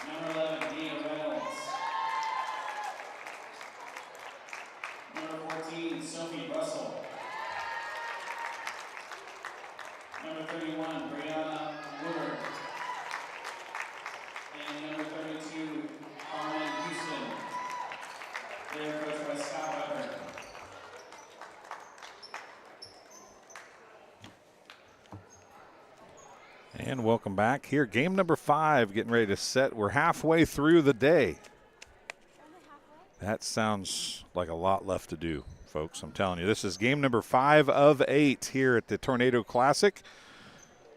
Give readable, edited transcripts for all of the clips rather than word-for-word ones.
Number 11, Nia Reynolds. Number 14, Sophie Russell. Number 31, Brianna Woodard. And number 32, Carmen Houston. They are coached by Scott Weber. And welcome back here. Game number 5 getting ready to set. We're halfway through the day. That sounds like a lot left to do, folks. I'm telling you, this is game number 5 of 8 here at the Tornado Classic.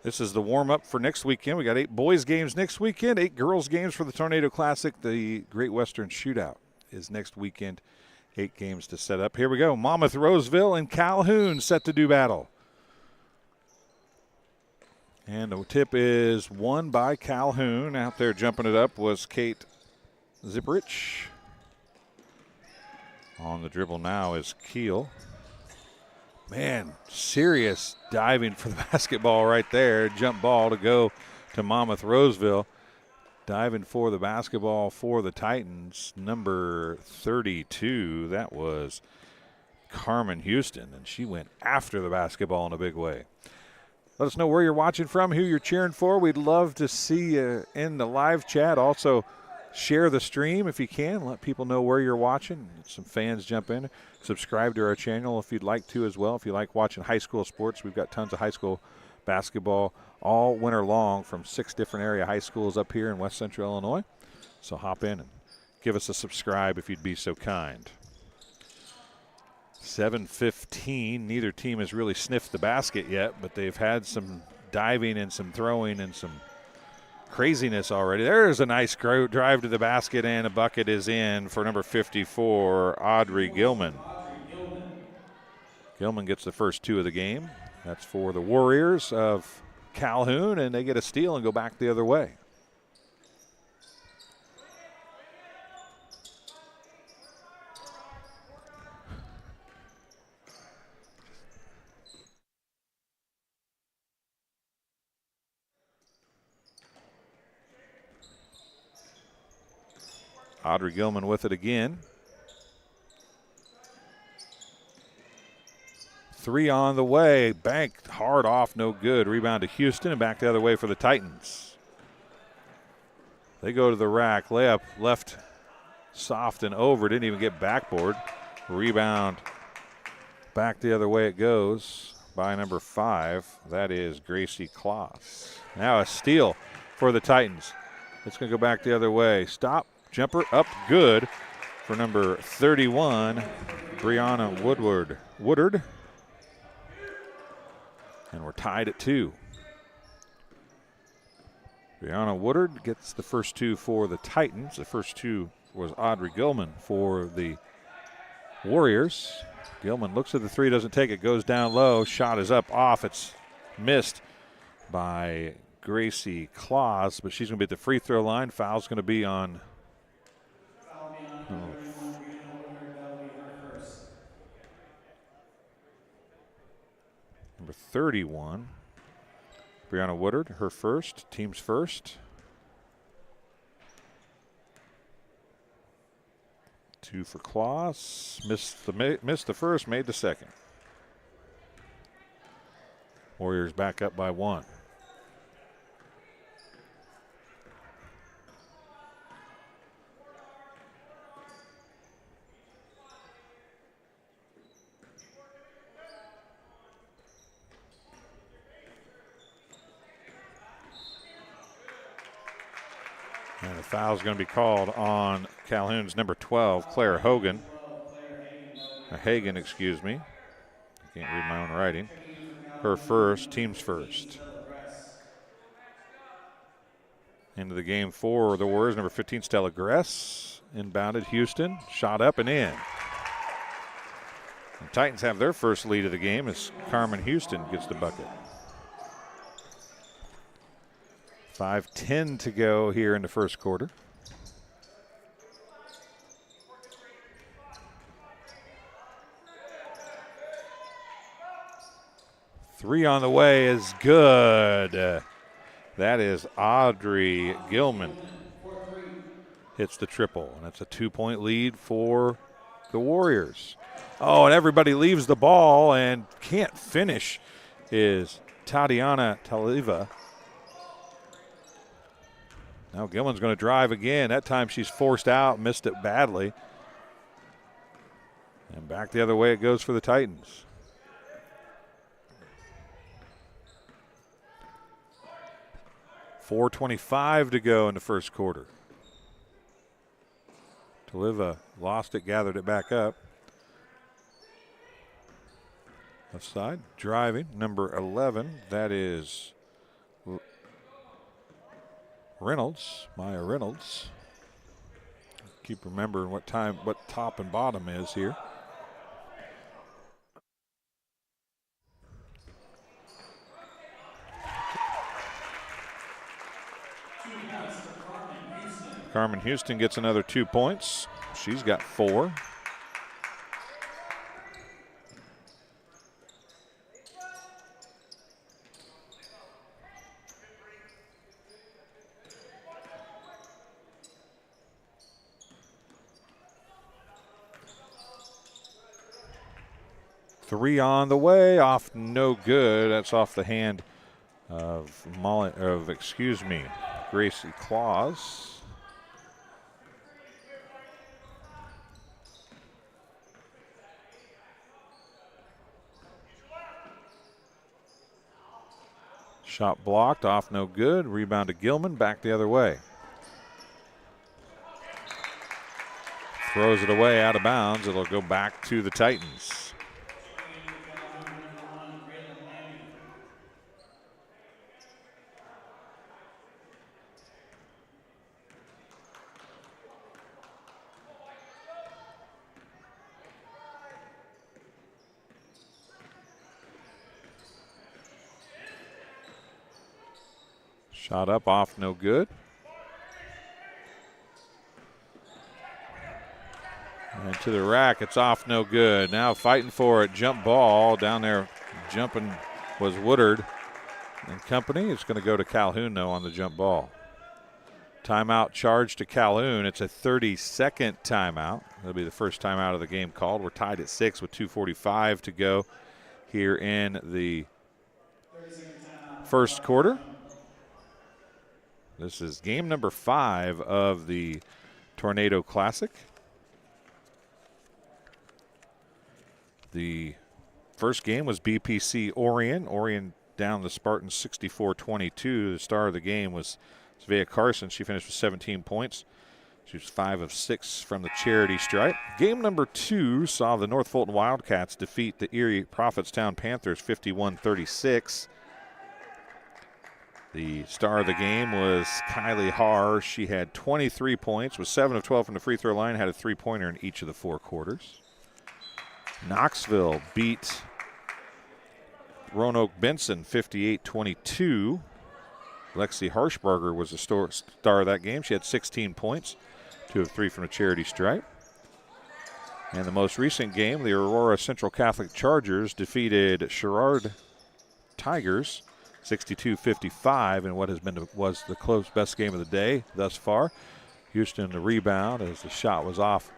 This is the warm-up for next weekend. We got 8 boys games next weekend, 8 girls games for the Tornado Classic. The Great Western Shootout is next weekend. 8 games to set up. Here we go. Monmouth-Roseville and Calhoun set to do battle. And the tip is won by Calhoun. Out there jumping it up was Kate Ziprich. On the dribble now is Keel. Man, serious diving for the basketball right there. Jump ball to go to Monmouth-Roseville. Diving for the basketball for the Titans, number 32. That was Carmen Houston, and she went after the basketball in a big way. Let us know where you're watching from, who you're cheering for. We'd love to see you in the live chat. Also, share the stream if you can. Let people know where you're watching. Some fans jump in. Subscribe to our channel if you'd like to as well. If you like watching high school sports, we've got tons of high school basketball all winter long from 6 different area high schools up here in West Central Illinois. So hop in and give us a subscribe if you'd be so kind. 7:15. Neither team has really sniffed the basket yet, but they've had some diving and some throwing and some craziness already. There's a nice drive to the basket, and a bucket is in for number 54, Audrey Gilman. Gilman gets the first 2 of the game. That's for the Warriors of Calhoun, and they get a steal and go back the other way. Audrey Gilman with it again. 3 on the way. Banked hard off, no good. Rebound to Houston and back the other way for the Titans. They go to the rack. Layup left soft and over. Didn't even get backboard. Rebound back the other way it goes by number 5. That is Gracie Kloss. Now a steal for the Titans. It's going to go back the other way. Stop. Jumper up good for number 31, Brianna Woodard. And we're tied at 2. Brianna Woodard gets the first 2 for the Titans. The first 2 was Audrey Gilman for the Warriors. Gilman looks at the 3, doesn't take it, goes down low. Shot is up, off. It's missed by Gracie Kloss, but she's going to be at the free throw line. Foul's going to be on number 31, Brianna Woodard, her first, team's first. 2 for Kloss. Missed the first, made the second. Warriors back up by 1. And the foul is going to be called on Calhoun's number 12, Claire Hagen, excuse me. I can't read my own writing. Her first, team's first. Into the game for the Warriors, number 15, Stella Gress. Inbounded, Houston, shot up and in. The Titans have their first lead of the game as Carmen Houston gets the bucket. 5:10 to go here in the first quarter. Three on the way is good. That is Audrey Gilman. hits the triple, and it's a 2-point lead for the Warriors. Oh, and everybody leaves the ball and can't finish is Tatiana Taliva. Now Gilman's going to drive again. That time she's forced out, missed it badly. And back the other way it goes for the Titans. .425 to go in the first quarter. Taliva lost it, gathered it back up. Left side, driving, number 11. That is Reynolds, Maya Reynolds. Keep remembering what top and bottom is here. Carmen Houston gets another 2 points. She's got 4. Three on the way, off no good. That's off the hand of Gracie Claus. Shot blocked, off no good. Rebound to Gilman, back the other way. Throws it away out of bounds. It'll go back to the Titans. Shot up, off, no good. And to the rack, it's off, no good. Now fighting for it, jump ball. Down there jumping was Woodard and company. It's going to go to Calhoun, though, on the jump ball. Timeout charge to Calhoun. It's a 30-second timeout. That'll be the first timeout of the game called. We're tied at 6 with 2:45 to go here in the first quarter. This is game number 5 of the Tornado Classic. The first game was BPC Orion. Orion down the Spartans 64-22. The star of the game was Svea Carson. She finished with 17 points. She was 5 of 6 from the charity stripe. Game number 2 saw the North Fulton Wildcats defeat the Erie Prophetstown Panthers 51-36. The star of the game was Kylie Haar. She had 23 points, was 7 of 12 from the free throw line, had a 3-pointer in each of the 4 quarters. Knoxville beat Roanoke Benson 58-22. Lexi Harshbarger was the star of that game. She had 16 points, 2 of 3 from the charity stripe. And the most recent game, the Aurora Central Catholic Chargers defeated Sherrard Tigers 62-55 in what was the best game of the day thus far. Houston the rebound as the shot was off,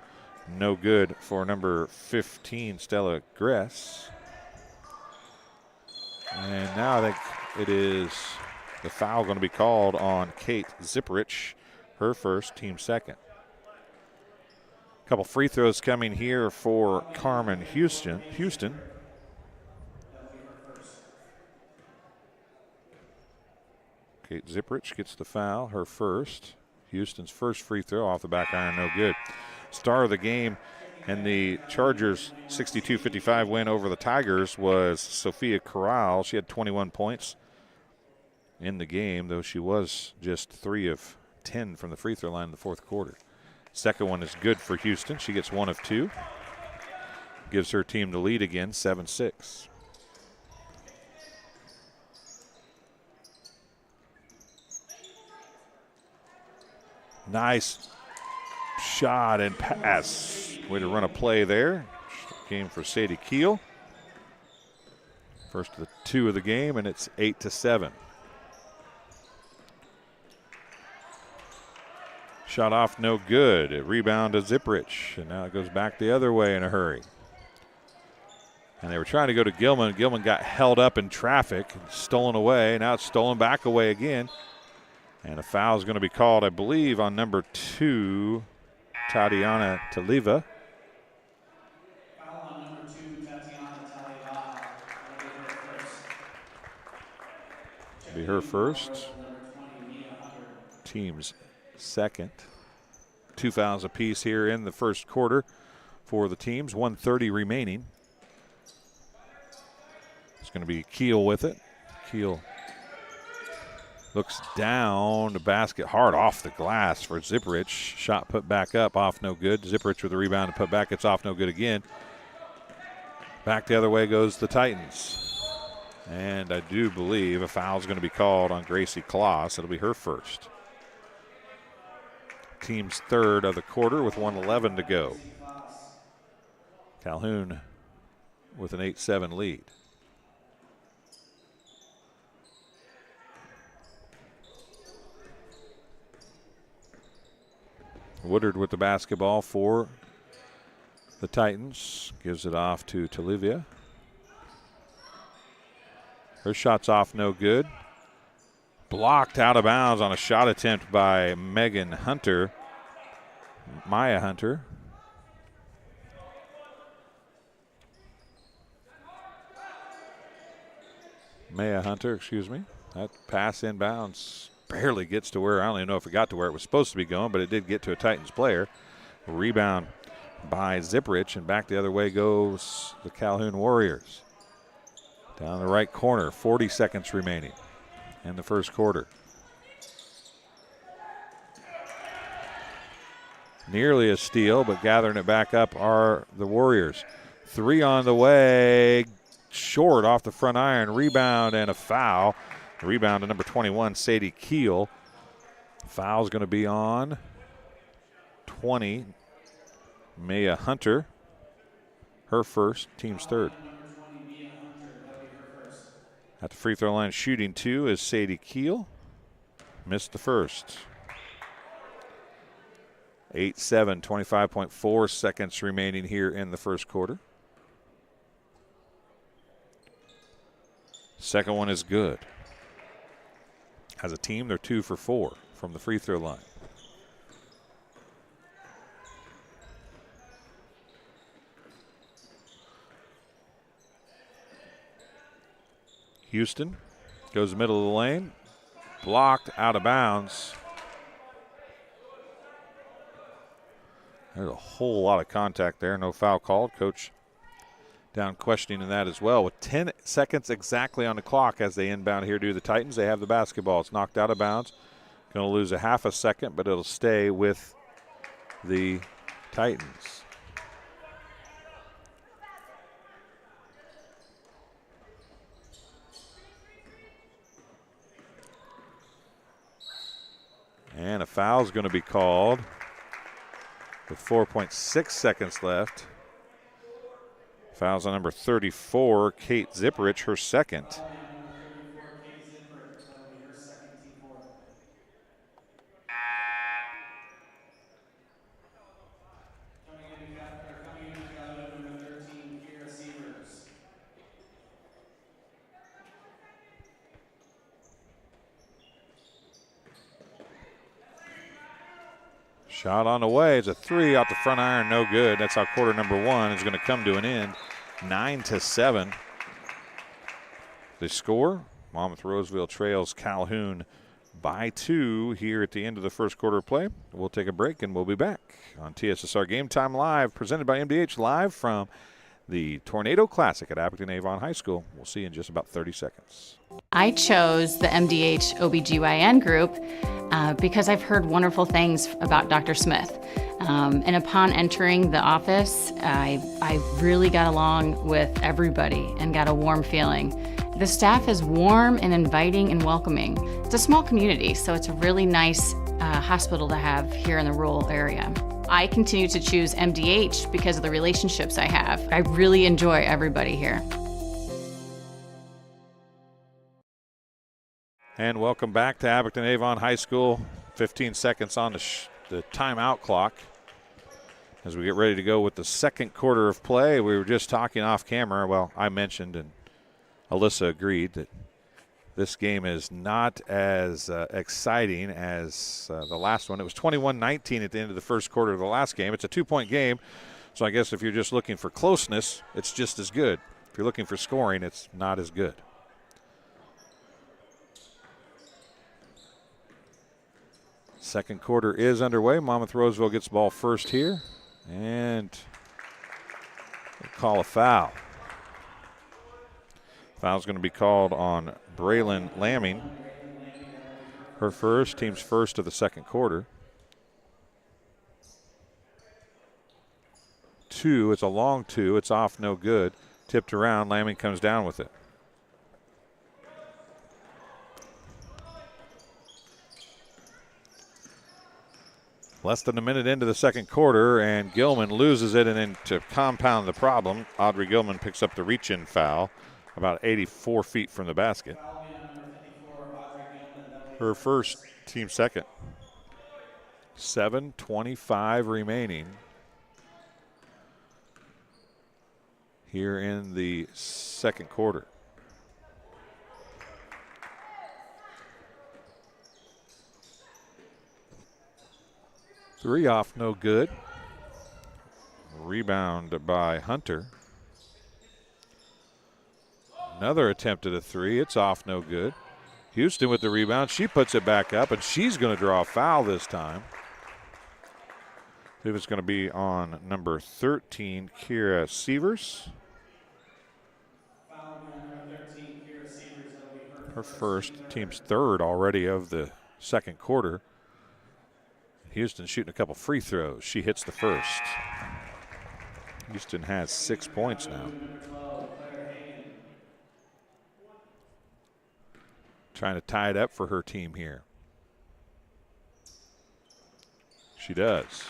no good for number 15 Stella Gress. And now I think it is the foul going to be called on Kate Zipperich, her first, team second. A couple free throws coming here for Carmen Houston. Kate Zipperich gets the foul, her first. Houston's first free throw off the back iron, no good. Star of the game and the Chargers' 62-55 win over the Tigers was Sophia Corral. She had 21 points in the game, though she was just 3 of 10 from the free throw line in the fourth quarter. Second one is good for Houston. She gets 1 of 2. Gives her team the lead again, 7-6. Nice shot and pass. Way to run a play there. Game for Sadie Keel. First of the 2 of the game, and it's 8-7. Shot off, no good. A rebound to Ziprich, and now it goes back the other way in a hurry. And they were trying to go to Gilman. Gilman got held up in traffic, stolen away. Now it's stolen back away again. And a foul is going to be called, I believe, on number 2, Tatiana Taliva. Foul on number 2, Tatiana Taliva. Be her first. Team's second. 2 fouls apiece here in the first quarter for the teams. 1:30 remaining. It's going to be Keel with it. Keel looks down the basket, hard off the glass for Ziprich. Shot put back up, off no good. Ziprich with the rebound and put back, it's off no good again. Back the other way goes the Titans. And I do believe a foul is going to be called on Gracie Kloss. It'll be her first. Team's third of the quarter with 1:11 to go. Calhoun with an 8-7 lead. Woodard with the basketball for the Titans. Gives it off to Talivia. Her shot's off, no good. Blocked out of bounds on a shot attempt by Megan Hunter. Maya Hunter. Maya Hunter, excuse me. That pass inbounds barely gets to where, I don't even know if it got to where it was supposed to be going, but it did get to a Titans player. Rebound by Ziprich, and back the other way goes the Calhoun Warriors. Down the right corner, 40 seconds remaining in the first quarter. Nearly a steal, but gathering it back up are the Warriors. 3 on the way, short off the front iron, rebound and a foul. Rebound to number 21, Sadie Keel. Foul's going to be on 20, Maya Hunter. Her first, team's third. At the free throw line shooting 2 is Sadie Keel. Missed the first. 8-7, 25.4 seconds remaining here in the first quarter. Second one is good. As a team, they're 2 for 4 from the free throw line. Houston goes middle of the lane. Blocked out of bounds. There's a whole lot of contact there. No foul called. Coach down questioning that as well. With 10 seconds exactly on the clock as they inbound here to the Titans. They have the basketball. It's knocked out of bounds. Going to lose a half a second, but it'll stay with the Titans. And a foul is going to be called with 4.6 seconds left. Fouls on number 34, Kate Ziprich, her second. Shot on the way. It's a 3 off the front iron, no good. That's how quarter number 1 is going to come to an end. 9-7. The score, Monmouth-Roseville trails Calhoun by 2 here at the end of the first quarter of play. We'll take a break and we'll be back on TSSR Game Time Live, presented by MDH, live from the Tornado Classic at Abington-Avon High School. We'll see you in just about 30 seconds. I chose the MDH OBGYN group because I've heard wonderful things about Dr. Smith. And upon entering the office, I really got along with everybody and got a warm feeling. The staff is warm and inviting and welcoming. It's a small community, so it's a really nice hospital to have here in the rural area. I continue to choose MDH because of the relationships I have. I really enjoy everybody here. And welcome back to Abington-Avon High School. 15 seconds on the the timeout clock as we get ready to go with the second quarter of play. We were just talking off camera. Well, I mentioned and Alyssa agreed that this game is not as exciting as the last one. It was 21-19 at the end of the first quarter of the last game. It's a 2-point game, so I guess if you're just looking for closeness, it's just as good. If you're looking for scoring, it's not as good. Second quarter is underway. Monmouth-Roseville gets the ball first here, and we'll call a foul. Foul's going to be called on Braylon Lamming. Her first, team's first of the second quarter. 2, it's a long 2. It's off, no good. Tipped around, Lamming comes down with it. Less than a minute into the second quarter, and Gilman loses it, and then to compound the problem, Audrey Gilman picks up the reach-in foul about 84 feet from the basket. Her first, team second. 7:25 remaining here in the second quarter. Three off, no good. Rebound by Hunter. Another attempt at a 3. It's off, no good. Houston with the rebound. She puts it back up, and she's going to draw a foul this time. I believe it's going to be on number 13, Kira Sievers. Her first, team's third already of the second quarter. Houston shooting a couple free throws. She hits the first. Houston has 6 points now. Trying to tie it up for her team here. She does.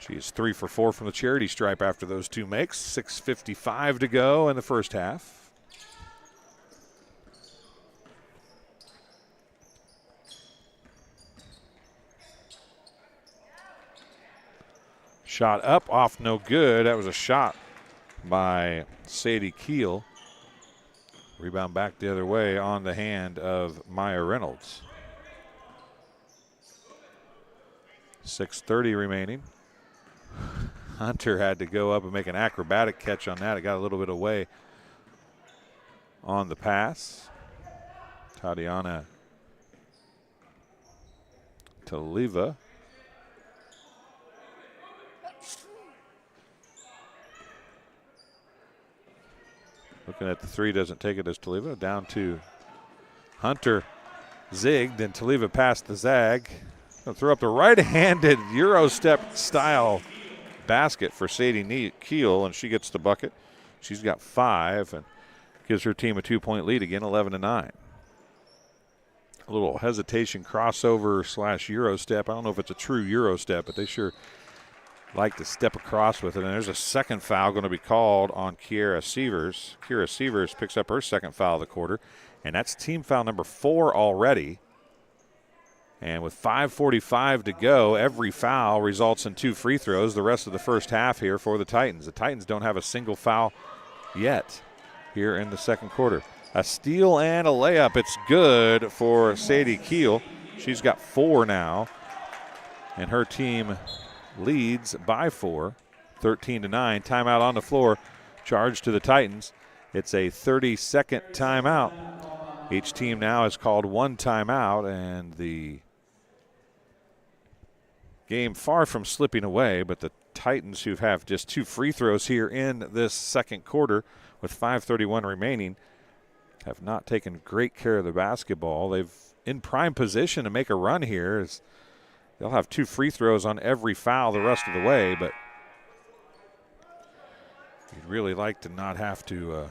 She is 3 for 4 from the charity stripe after those 2 makes. 6:55 to go in the first half. Shot up, off, no good. That was a shot by Sadie Keel. Rebound back the other way on the hand of Maya Reynolds. 6:30 remaining. Hunter had to go up and make an acrobatic catch on that. It got a little bit away on the pass. Tatiana Taliva. Looking at the 3, doesn't take it as Taliva. Down to Hunter, zigged, and Taliva passed the zag. Gonna throw up the right-handed Euro step style basket for Sadie Keel, and she gets the bucket. She's got 5 and gives her team a 2-point lead again, 11-9. A little hesitation crossover / Euro step. I don't know if it's a true Euro step, but they sure like to step across with it. And there's a second foul going to be called on Kiera Sievers. Kiera Sievers picks up her second foul of the quarter, and that's team foul number 4 already. And with 5:45 to go, every foul results in 2 free throws the rest of the first half here for the Titans. The Titans don't have a single foul yet here in the second quarter. A steal and a layup. It's good for Sadie Keel. She's got 4 now, and her team leads by 4, 13-9. Timeout on the floor, charge to the Titans. It's a 30-second timeout. Each team now has called 1 timeout, and the game far from slipping away, but the Titans, who have just 2 free throws here in this second quarter with 5:31 remaining, have not taken great care of the basketball. They've in prime position to make a run here. They'll have 2 free throws on every foul the rest of the way, but you'd really like to not have to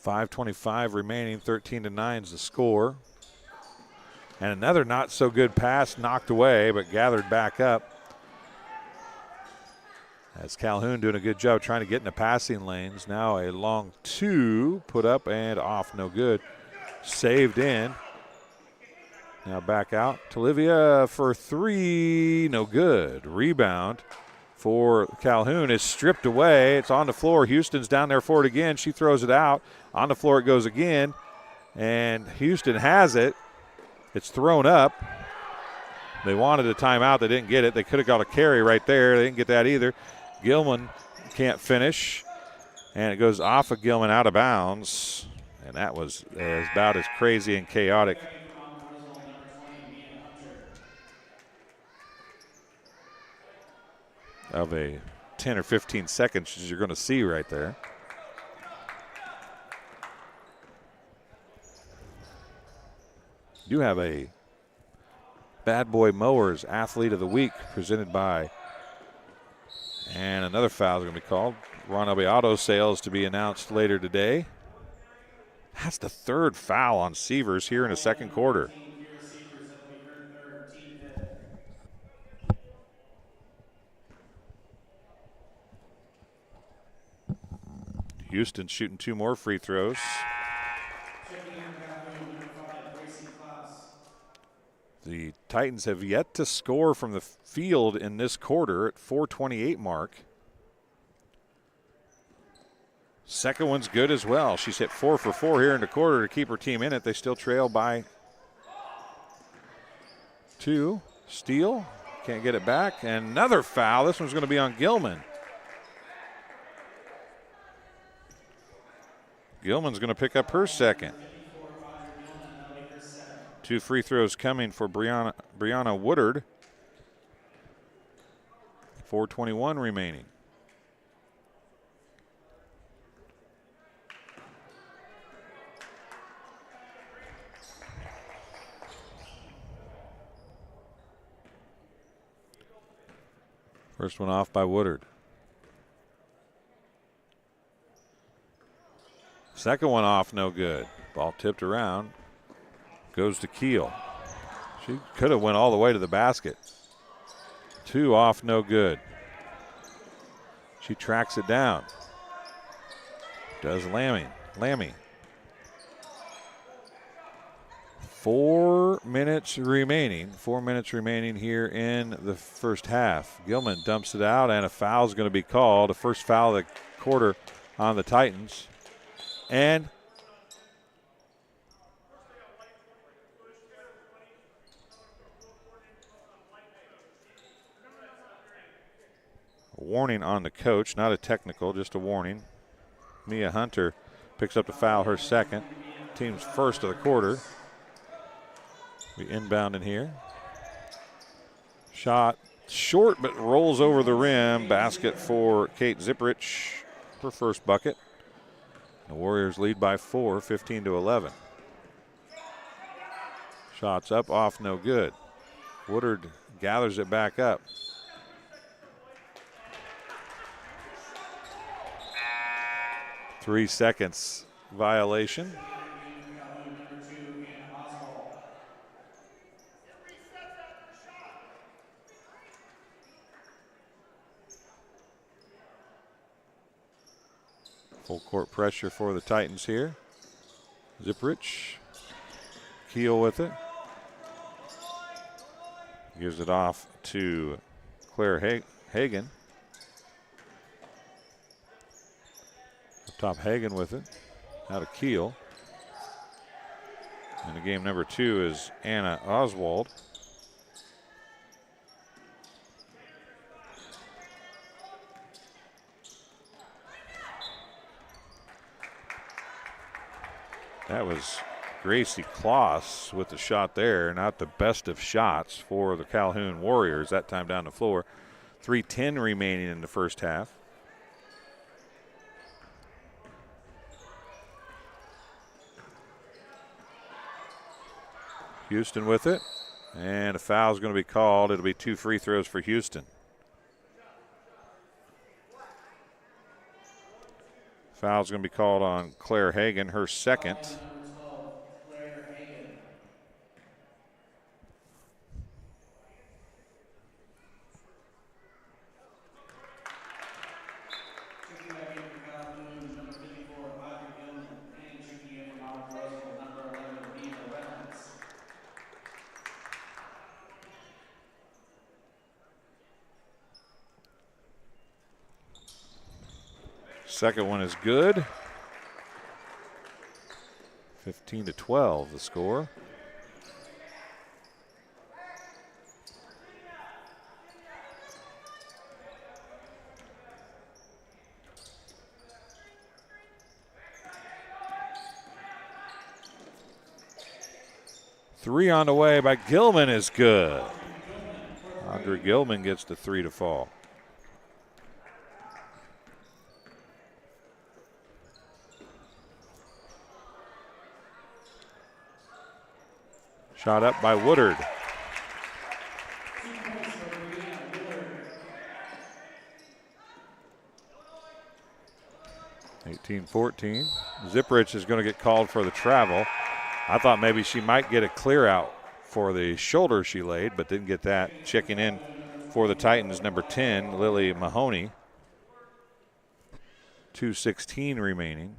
5:25 remaining, 13-9 is the score. And another not so good pass knocked away, but gathered back up. As Calhoun doing a good job trying to get in the passing lanes. Now a long two put up and off, no good. Saved in. Now back out to Olivia for three, no good. Rebound for Calhoun is stripped away. It's on the floor. Houston's down there for it again. She throws it out. On the floor it goes again. And Houston has it. It's thrown up. They wanted a timeout. They didn't get it. They could have got a carry right there. They didn't get that either. Gilman can't finish. And it goes off of Gilman out of bounds. And that was about as crazy and chaotic of a 10 or 15 seconds as you're going to see right there. You have a Bad Boy Mowers Athlete of the Week presented by, and another foul is going to be called. Ron Elby Auto Sales to be announced later today. That's the third foul on Sievers here in the second quarter. Houston shooting two more free throws. The Titans have yet to score from the field in this quarter at 4:28 mark. Second one's good as well. She's hit 4 for 4 here in the quarter to keep her team in it. They still trail by 2. Steele can't get it back. And another foul. This one's going to be on Gilman. Gilman's going to pick up her second. 2 free throws coming for Brianna Woodard. 4:21 remaining. First one off by Woodard. Second one off, no good. Ball tipped around. Goes to Keel. She could have went all the way to the basket. 2 off, no good. She tracks it down. Does Lammy. 4 minutes remaining. 4 minutes remaining here in the first half. Gilman dumps it out, and a foul is going to be called. The first foul of the quarter on the Titans. And a warning on the coach, not a technical, just a warning. Mia Hunter picks up the foul, her second. Team's first of the quarter. We inbound in here. Shot short, but rolls over the rim. Basket for Kate Zipprich, her first bucket. The Warriors lead by 4, 15-11. Shots up, off, no good. Woodard gathers it back up. Three seconds violation. Full court pressure for the Titans here. Zipprich, Keel with it. Gives it off to Claire Hagan. Up top, Hagan with it. Out of Keel. And the game number 2 is Anna Oswald. That was Gracie Kloss with the shot there. Not the best of shots for the Calhoun Warriors. That time down the floor. 3:10 remaining in the first half. Houston with it. And a foul is going to be called. It'll be 2 free throws for Houston. Foul's going to be called on Claire Hagan, her second. Second one is good. 15-12 the score. Three on the way by Gilman is good. Audrey Gilman gets the three to fall. Shot up by Woodard. (18-14). Zipprich is going to get called for the travel. I thought maybe she might get a clear out for the shoulder she laid, but didn't get that. Checking in for the Titans, number 10, Lily Mahoney. 2:16 remaining.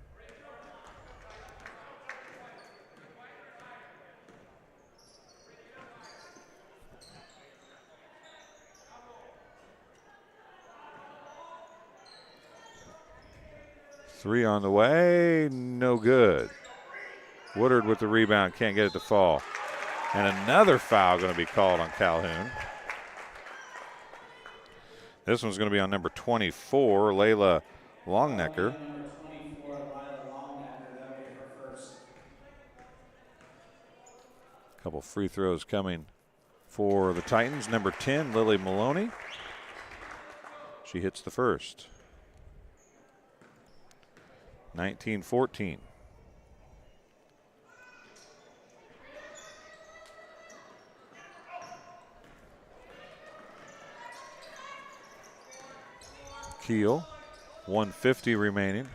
Three on the way, no good. Woodard with the rebound, can't get it to fall. And another foul going to be called on Calhoun. This one's going to be on number 24, Layla Longnecker. A couple free throws coming for the Titans. Number 10, Lily Maloney. She hits the first. 19-14. Keel, 150 remaining.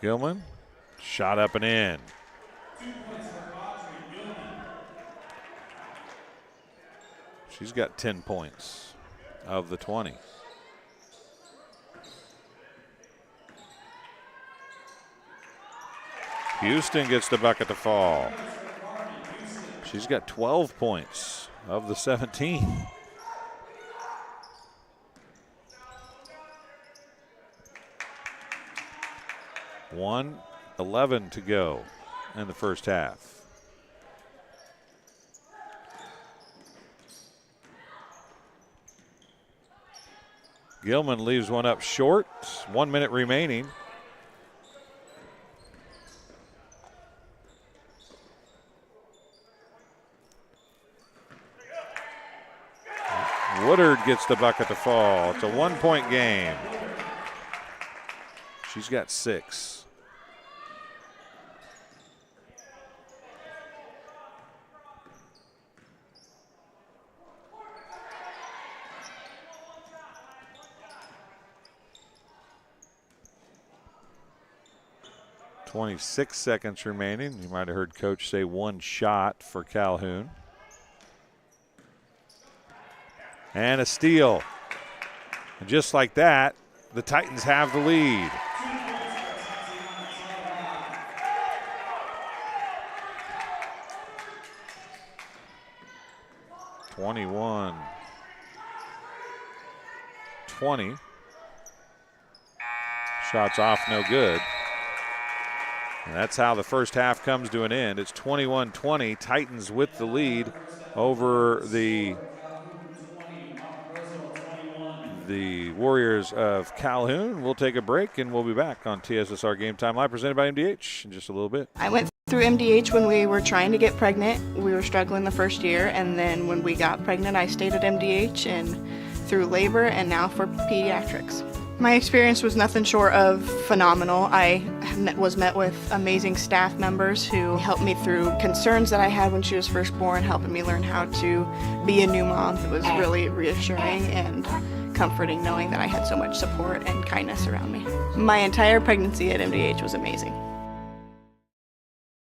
Gilman, shot up and in. She's got 10 points of the 20. Houston gets the bucket to fall. She's got 12 points of the 17. (1:11 to go in the first half. Gilman leaves one up short. 1 minute remaining. Woodard gets the bucket to fall. It's a 1 point game. She's got 6. .26 seconds remaining. You might have heard Coach say one shot for Calhoun. And a steal. And just like that, the Titans have the lead. (21-20). Shots off, no good. And that's how the first half comes to an end. It's 21-20. Titans with the lead over the Warriors of Calhoun. We'll take a break and we'll be back on TSSR Game Time Live, presented by MDH in just a little bit. I went through MDH when we were trying to get pregnant. We were struggling the first year, and then when we got pregnant, I stayed at MDH and through labor and now for pediatrics. My experience was nothing short of phenomenal. I was met with amazing staff members who helped me through concerns that I had when she was first born, helping me learn how to be a new mom. It was really reassuring and comforting knowing that I had so much support and kindness around me. My entire pregnancy at MDH was amazing.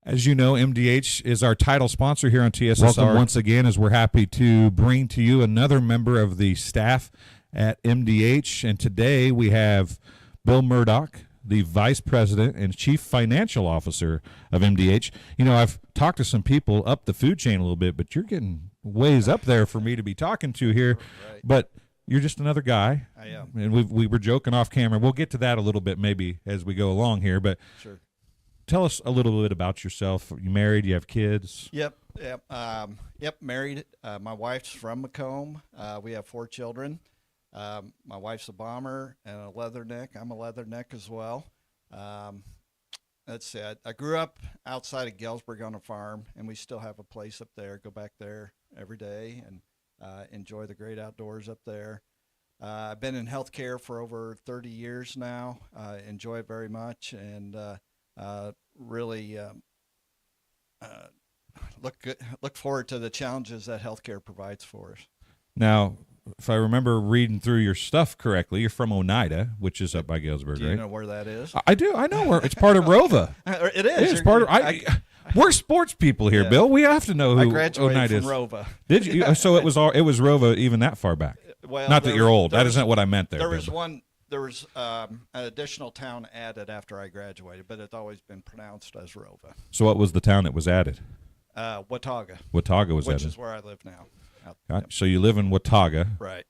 As you know, MDH is our title sponsor here on TSSR. Welcome once again, as we're happy to bring to you another member of the staff at MDH. And today we have Bill Murdoch, the Vice President and Chief Financial Officer of MDH. You know, I've talked to some people up the food chain a little bit, but you're getting ways up there for me to be talking to here. Right. But you're just another guy. I am. And we were joking off camera. We'll get to that a little bit maybe as we go along here. But Sure. tell us a little bit about yourself. You married? You have kids? Yep. Married. My wife's from Macomb. We have 4 children. My wife's a bomber and a leatherneck. I'm a leatherneck as well. That's it. I grew up outside of Galesburg on a farm, and we still have a place up there. Go back there every day and enjoy the great outdoors up there. I've been in healthcare for over 30 years now. Enjoy it very much, and really look forward to the challenges that healthcare provides for us. Now, if I remember reading through your stuff correctly, you're from Oneida, which is up by Galesburg, Do you right? know where that is? I do. I know where it's part of Rova. It is. It's part of. We're sports people here, Yeah. Bill. We have to know I who graduated Oneida from is. Rova. Did you? So it was Rova even that far back. Well, Not that there you're was- old. there That was- isn't what I meant there. There Bill. was one. There was an additional town added after I graduated, but it's always been pronounced as Rova. So what was the town that was added? Watauga, Watauga was which added. is where I live now. Right. So you live in Watauga. Right.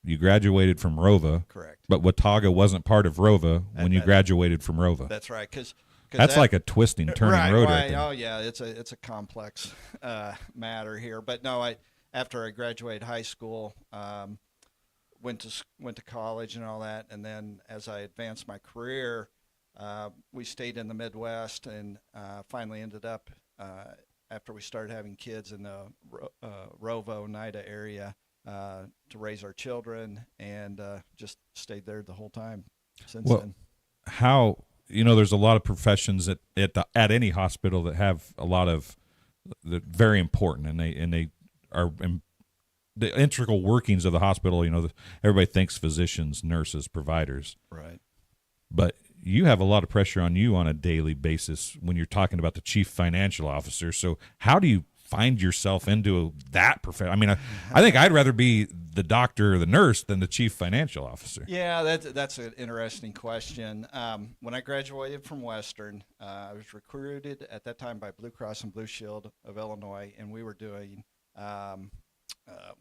You graduated from Rova. Correct. But Watauga wasn't part of Rova when you graduated from Rova. That's right. Because That's like a twisting, turning road right there. Oh yeah, it's a complex matter here. But no, after I graduated high school, went to college and all that, and then as I advanced my career, we stayed in the Midwest and finally ended up after we started having kids in the Rova, Oneida area to raise our children, and just stayed there the whole time since then. How, there's a lot of professions at any hospital that have a lot of very important, and they are the integral workings of the hospital. Everybody thinks physicians, nurses, providers, Right. but you have a lot of pressure on you on a daily basis when you're talking about the chief financial officer. So how do you find yourself into that profession? I mean, I think I'd rather be the doctor or the nurse than the chief financial officer. Yeah, that's an interesting question. When I graduated from Western, I was recruited at that time by Blue Cross and Blue Shield of Illinois, and we were doing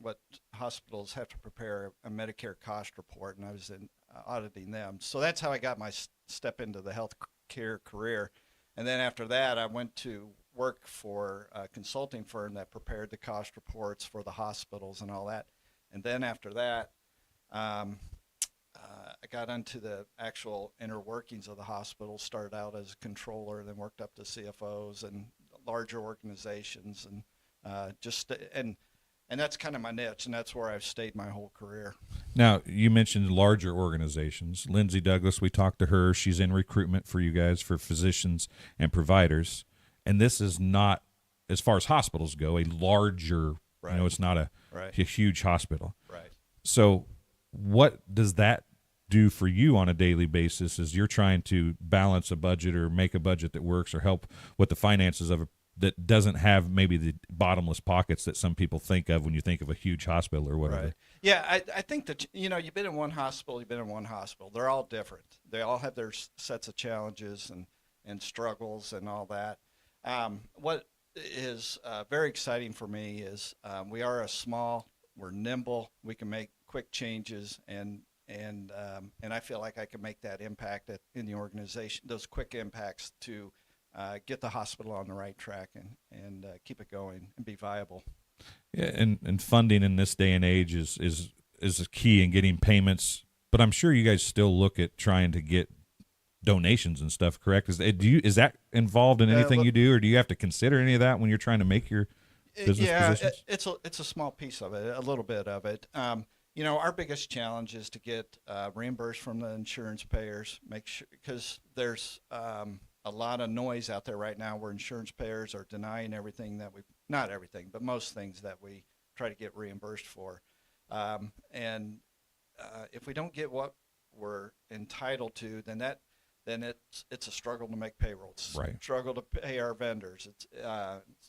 what hospitals have to prepare a Medicare cost report, and I was auditing them. So that's how I got my step into the healthcare career. And then after that, I went to work for a consulting firm that prepared the cost reports for the hospitals and all that. And then after that, I got into the actual inner workings of the hospital, started out as a controller, then worked up to CFOs and larger organizations, and and that's kind of my niche, and that's where I've stayed my whole career. Now, you mentioned larger organizations. Lindsay Douglas, we talked to her. She's in recruitment for you guys for physicians and providers. And this is not, as far as hospitals go, a larger, Right. it's not a huge hospital. Right. So what does that do for you on a daily basis as you're trying to balance a budget or make a budget that works or help with the finances of that doesn't have maybe the bottomless pockets that some people think of when you think of a huge hospital or whatever? Right. Yeah, I think that, you've been in one hospital, They're all different. They all have their sets of challenges and struggles and all that. What is very exciting for me is we are we're nimble, we can make quick changes, and I feel like I can make that impact in the organization, those quick impacts to get the hospital on the right track and keep it going and be viable. Yeah, and funding in this day and age is a key in getting payments. But I'm sure you guys still look at trying to get donations and stuff, correct? Is that involved in anything you do, or do you have to consider any of that when you're trying to make your business positions? It's a small piece of it, a little bit of it. Our biggest challenge is to get reimbursed from the insurance payers, make sure, because there's a lot of noise out there right now where insurance payers are denying everything that not everything, but most things that we try to get reimbursed for. And if we don't get what we're entitled to, then it's a struggle to make payroll. It's Right. a struggle to pay our vendors.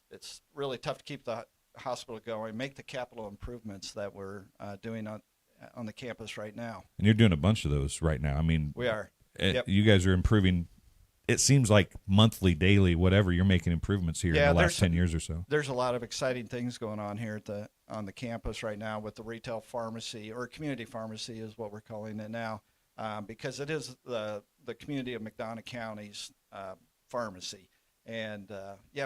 It's really tough to keep the hospital going, make the capital improvements that we're doing on the campus right now. And you're doing a bunch of those right now. I mean, We are. Yep. You guys are improving. It seems like monthly, daily, whatever, you're making improvements here in the last 10 years or so. There's a lot of exciting things going on here on the campus right now with the retail pharmacy, or community pharmacy is what we're calling it now, because it is the community of McDonough County's pharmacy. And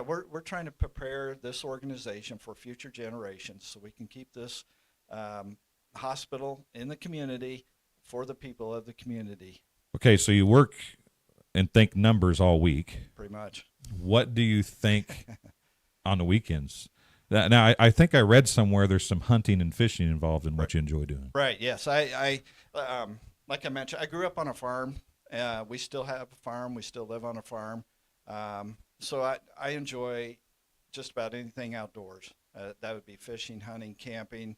we're trying to prepare this organization for future generations so we can keep this hospital in the community for the people of the community. Okay, so you work and think numbers all week. Pretty much. What do you think on the weekends? Now, I think I read somewhere there's some hunting and fishing involved in what you enjoy doing. Right, yes. I like I mentioned, I grew up on a farm. We still have a farm. We still live on a farm. So I enjoy just about anything outdoors. That would be fishing, hunting, camping,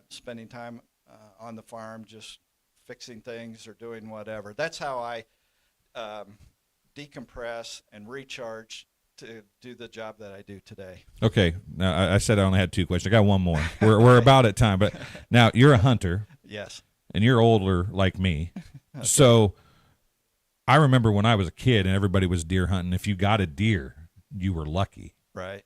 spending time on the farm, just fixing things or doing whatever. That's how I decompress and recharge to do the job that I do today. Okay, now I said I only had 2 questions. I got one more. We're about at time, but now you're a hunter. Yes. And you're older like me. Okay. So I remember when I was a kid and everybody was deer hunting, if you got a deer, you were lucky. Right.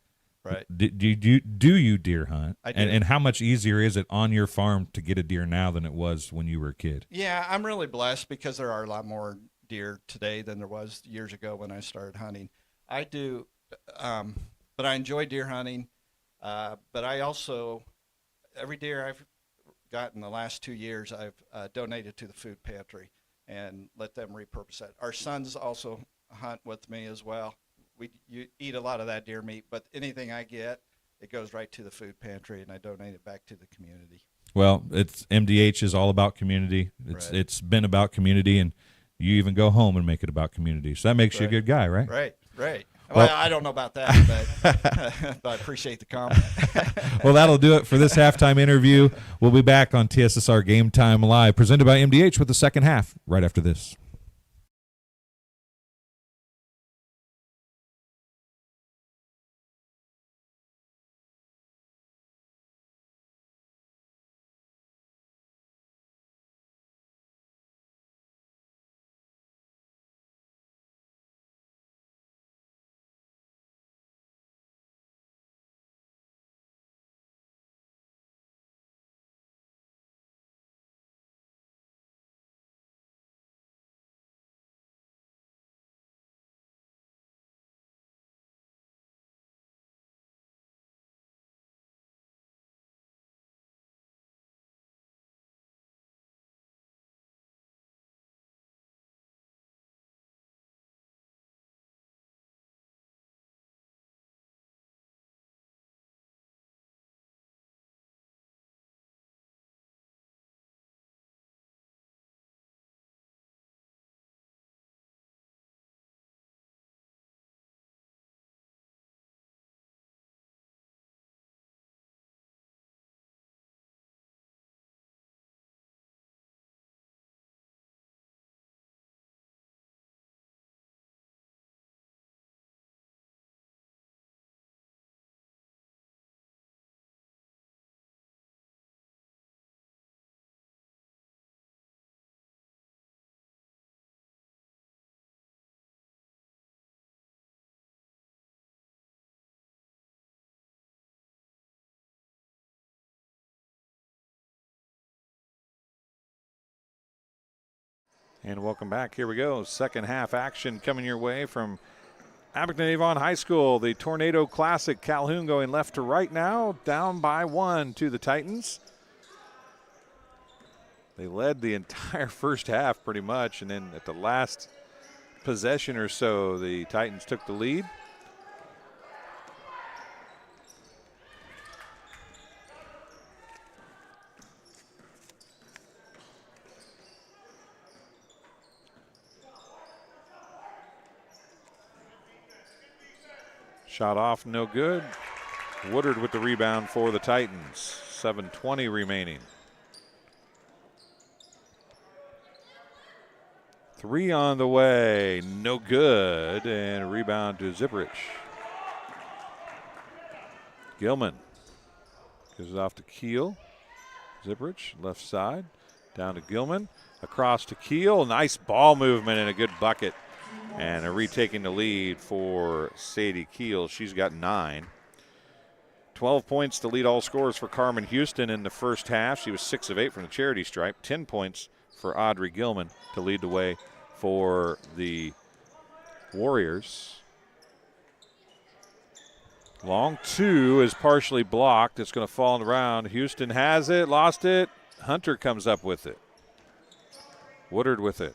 Do you deer hunt? I do. And how much easier is it on your farm to get a deer now than it was when you were a kid? Yeah, I'm really blessed because there are a lot more deer today than there was years ago when I started hunting. I do, but I enjoy deer hunting. But I also, every deer I've gotten the last 2 years, I've donated to the food pantry and let them repurpose that. Our sons also hunt with me as well. You eat a lot of that deer meat, but anything I get, it goes right to the food pantry, and I donate it back to the community. Well, MDH is all about community. It's been about community, and you even go home and make it about community. So that makes you a good guy, right? Right. Well, I don't know about that, but I appreciate the comment. Well, that'll do it for this halftime interview. We'll be back on TSSR Game Time Live, presented by MDH, with the second half right after this. And welcome back. Here we go. Second half action coming your way from Abington Avon High School. The Tornado Classic. Calhoun going left to right now. Down by 1 to the Titans. They led the entire first half pretty much. And then at the last possession or so, the Titans took the lead. Shot off, no good. Woodard with the rebound for the Titans. 7:20 remaining. 3 on the way, no good, and a rebound to Zipperich. Gilman gives it off to Keel. Zipperich, left side, down to Gilman, across to Keel. Nice ball movement and a good bucket. And a retaking the lead for Sadie Keel. She's got 9. 12 points to lead all scorers for Carmen Houston in the first half. She was 6 of 8 from the charity stripe. 10 points for Audrey Gilman to lead the way for the Warriors. Long 2 is partially blocked. It's going to fall around. Houston has it, lost it. Hunter comes up with it. Woodard with it.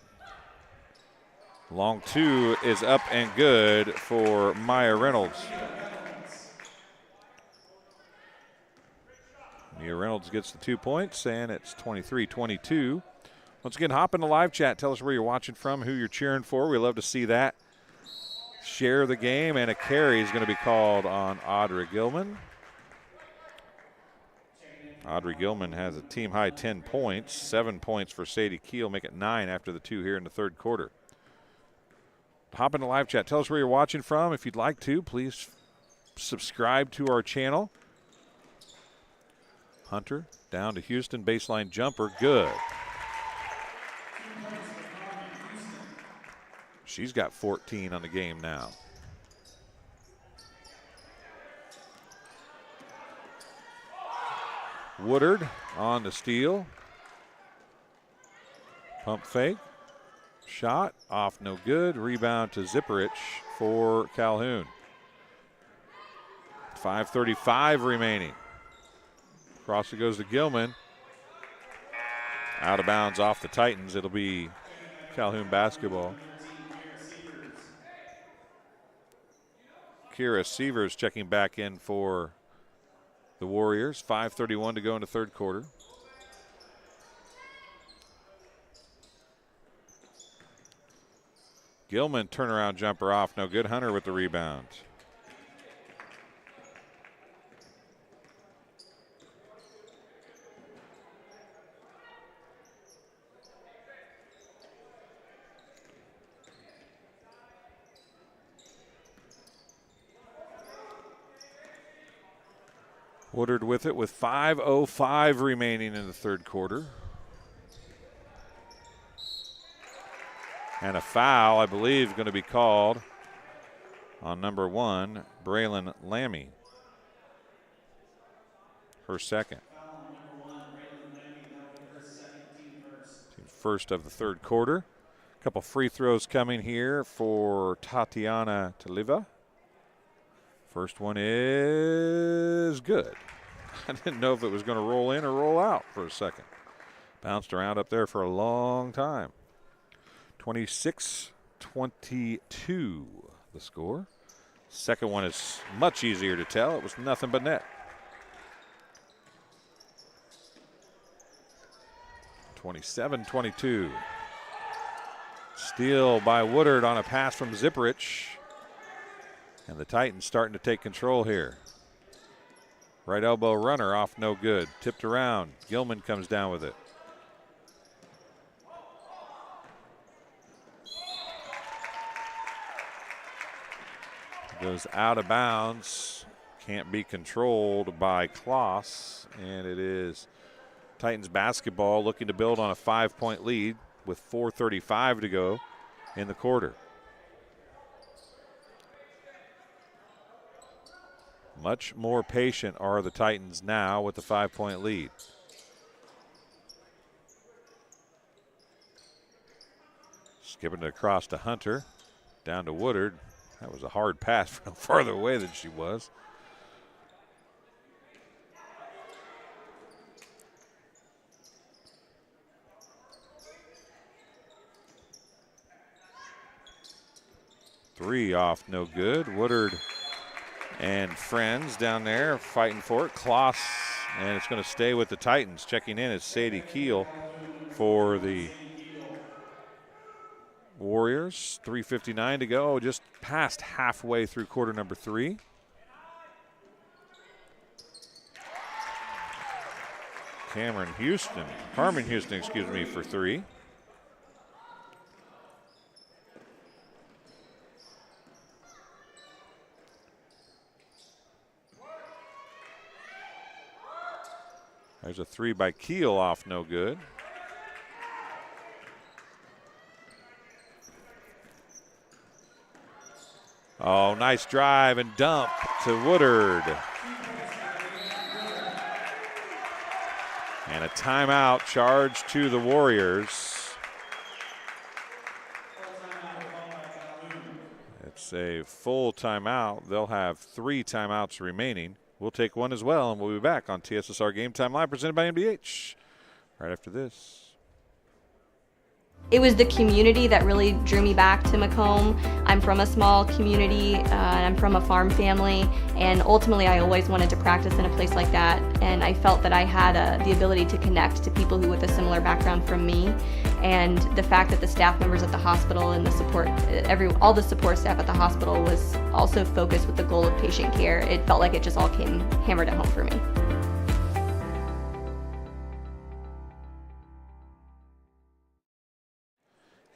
Long 2 is up and good for Maya Reynolds. Mia Reynolds gets the 2 points, and it's 23-22. Once again, hop in the live chat. Tell us where you're watching from, who you're cheering for. We love to see that. Share the game, and a carry is going to be called on Audrey Gilman. Audrey Gilman has a team-high 10 points, 7 points for Sadie Keel, make it 9 after the 2 here in the third quarter. Hop in the live chat. Tell us where you're watching from. If you'd like to, please subscribe to our channel. Hunter down to Houston, baseline jumper, good. She's got 14 on the game now. Woodard on the steal. Pump fake. Shot off, no good. Rebound to Zipperich for Calhoun. 5:35 remaining. Cross it goes to Gilman. Out of bounds off the Titans. It'll be Calhoun basketball. Kira Sievers checking back in for the Warriors. 5:31 to go in the third quarter. Gilman turnaround jumper off, no good. Hunter with the rebound. Woodard with it with 5:05 remaining in the third quarter. And a foul, I believe, going to be called on number 1, Braylon Lammy. Her second. First of the third quarter. A couple free throws coming here for Tatiana Taliva. First one is good. I didn't know if it was going to roll in or roll out for a second. Bounced around up there for a long time. 26-22 the score. Second one is much easier to tell. It was nothing but net. 27-22. Steal by Woodard on a pass from Zipperich. And the Titans starting to take control here. Right elbow runner off, no good. Tipped around. Gilman comes down with it. Goes out of bounds. Can't be controlled by Kloss. And it is Titans basketball looking to build on a 5-point lead with 4:35 to go in the quarter. Much more patient are the Titans now with the 5-point lead. Skipping it across to Hunter. Down to Woodard. That was a hard pass from farther away than she was. Three off, no good. Woodard and friends down there fighting for it. Kloss, and it's going to stay with the Titans. Checking in is Sadie Keel for the Warriors. 3:59 to go, just past halfway through quarter number 3. Carmen Houston, excuse me, for three. There's a three by Keel off, no good. Oh, nice drive and dump to Woodard. And a timeout charge to the Warriors. It's a full timeout. They'll have 3 timeouts remaining. We'll take one as well, and we'll be back on TSSR Game Time Live, presented by MDH, right after this. It was the community that really drew me back to Macomb. I'm from a small community, and I'm from a farm family, and ultimately I always wanted to practice in a place like that, and I felt that I had the ability to connect to people who with a similar background from me, and the fact that the staff members at the hospital and the support, all the support staff at the hospital was also focused with the goal of patient care. It felt like it just all came hammered at home for me.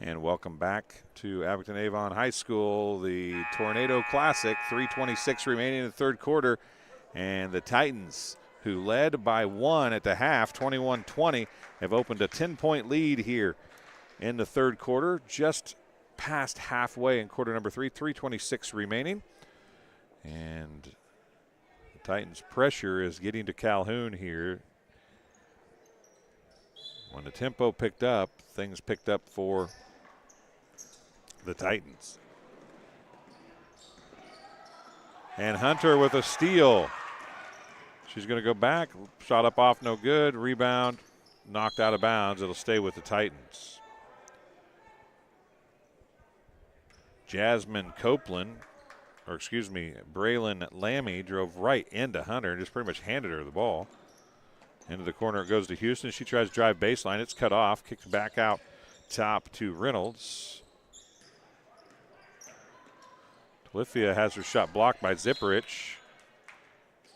And welcome back to Abington Avon High School, the Tornado Classic, 3:26 remaining in the third quarter. And the Titans, who led by 1 at the half, 21-20, have opened a 10-point lead here in the third quarter, just past halfway in quarter number 3, 3:26 remaining. And the Titans' pressure is getting to Calhoun here. When the tempo picked up, things picked up for the Titans. And Hunter with a steal. She's going to go back. Shot up off, no good. Rebound, knocked out of bounds. It'll stay with the Titans. Jasmine Copeland, or excuse me, Braylon Lammy drove right into Hunter and just pretty much handed her the ball. Into the corner it goes to Houston. She tries to drive baseline. It's cut off. Kicked back out top to Reynolds. Talifia has her shot blocked by Zipperich.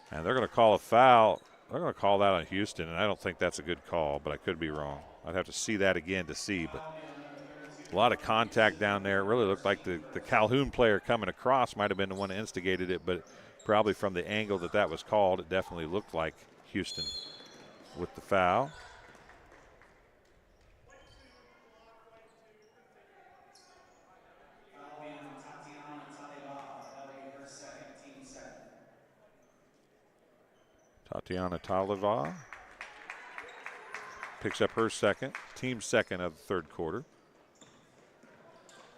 And they're going to call a foul. They're going to call that on Houston, and I don't think that's a good call, but I could be wrong. I'd have to see that again to see, but a lot of contact down there. It really looked like the Calhoun player coming across might have been the one that instigated it, but probably from the angle that was called, it definitely looked like Houston with the foul. Tatiana Taliva picks up her second, team second of the third quarter.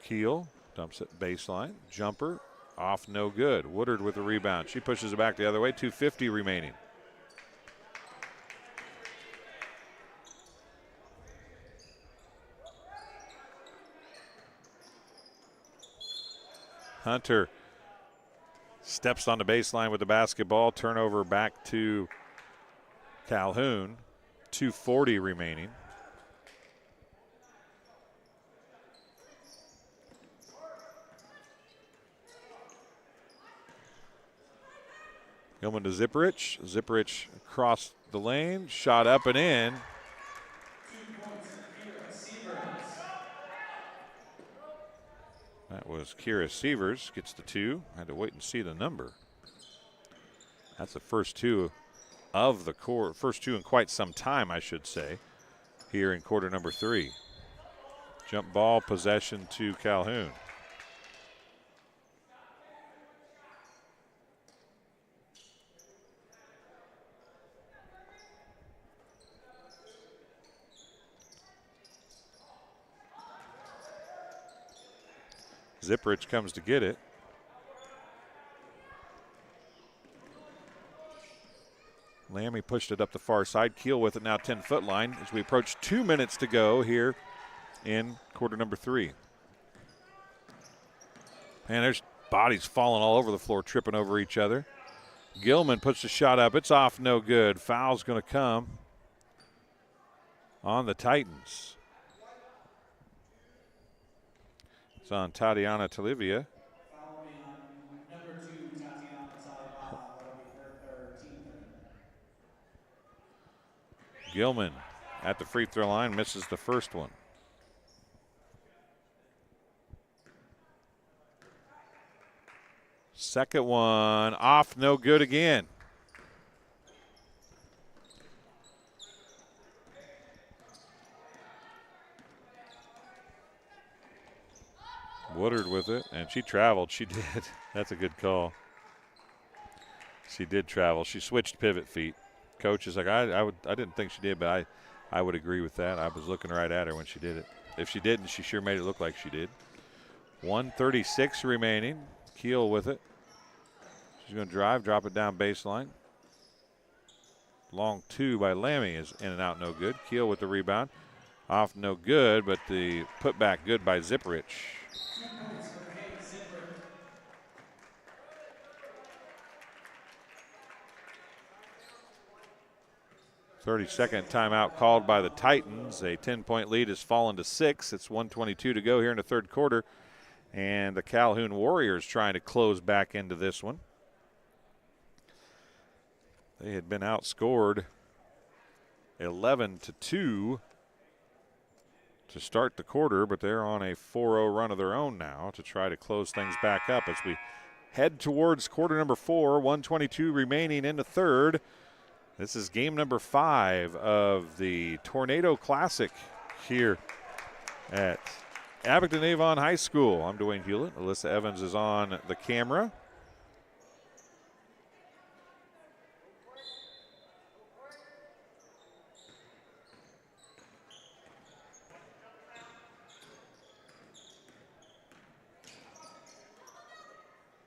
Keel dumps it baseline. Jumper off, no good. Woodard with the rebound. She pushes it back the other way. 2:50 remaining. Hunter steps on the baseline with the basketball. Turnover back to Calhoun. 2:40 remaining. Going to Zipperich. Zipperich across the lane. Shot up and in. That was Kira Sievers, gets the 2. Had to wait and see the number. That's the first 2 of the quarter, first 2 in quite some time, I should say, here in quarter number 3. Jump ball possession to Calhoun. Zipperich comes to get it. Lammy pushed it up the far side. Keel with it now 10-foot line as we approach 2 minutes to go here in quarter number 3. And there's bodies falling all over the floor, tripping over each other. Gilman puts the shot up. It's off, no good. Foul's going to come on the Titans. It's on Tatiana Talivia. Number 2, Tatiana Taliba. That'll be her third, team third. Gilman at the free throw line, misses the first one. Second one off, no good again. Woodard with it, and she traveled. She did. That's a good call. She did travel. She switched pivot feet. Coach is like, I didn't think she did, but I would agree with that. I was looking right at her when she did it. If she didn't, she sure made it look like she did. 1:36 remaining. Keel with it. She's going to drive, drop it down baseline. Long two by Lammy is in and out, no good. Keel with the rebound. Off, no good, but the putback good by Zipperich. 32nd timeout called by the Titans. A 10-point lead has fallen to 6. It's 1:22 to go here in the third quarter. And the Calhoun Warriors trying to close back into this one. They had been outscored 11-2 to start the quarter, but they're on a 4-0 run of their own now to try to close things back up as we head towards quarter number 4, 1:22 remaining in the third. This is game number 5 of the Tornado Classic here at Abington Avon High School. I'm Dwayne Hulett. Alyssa Evans is on the camera.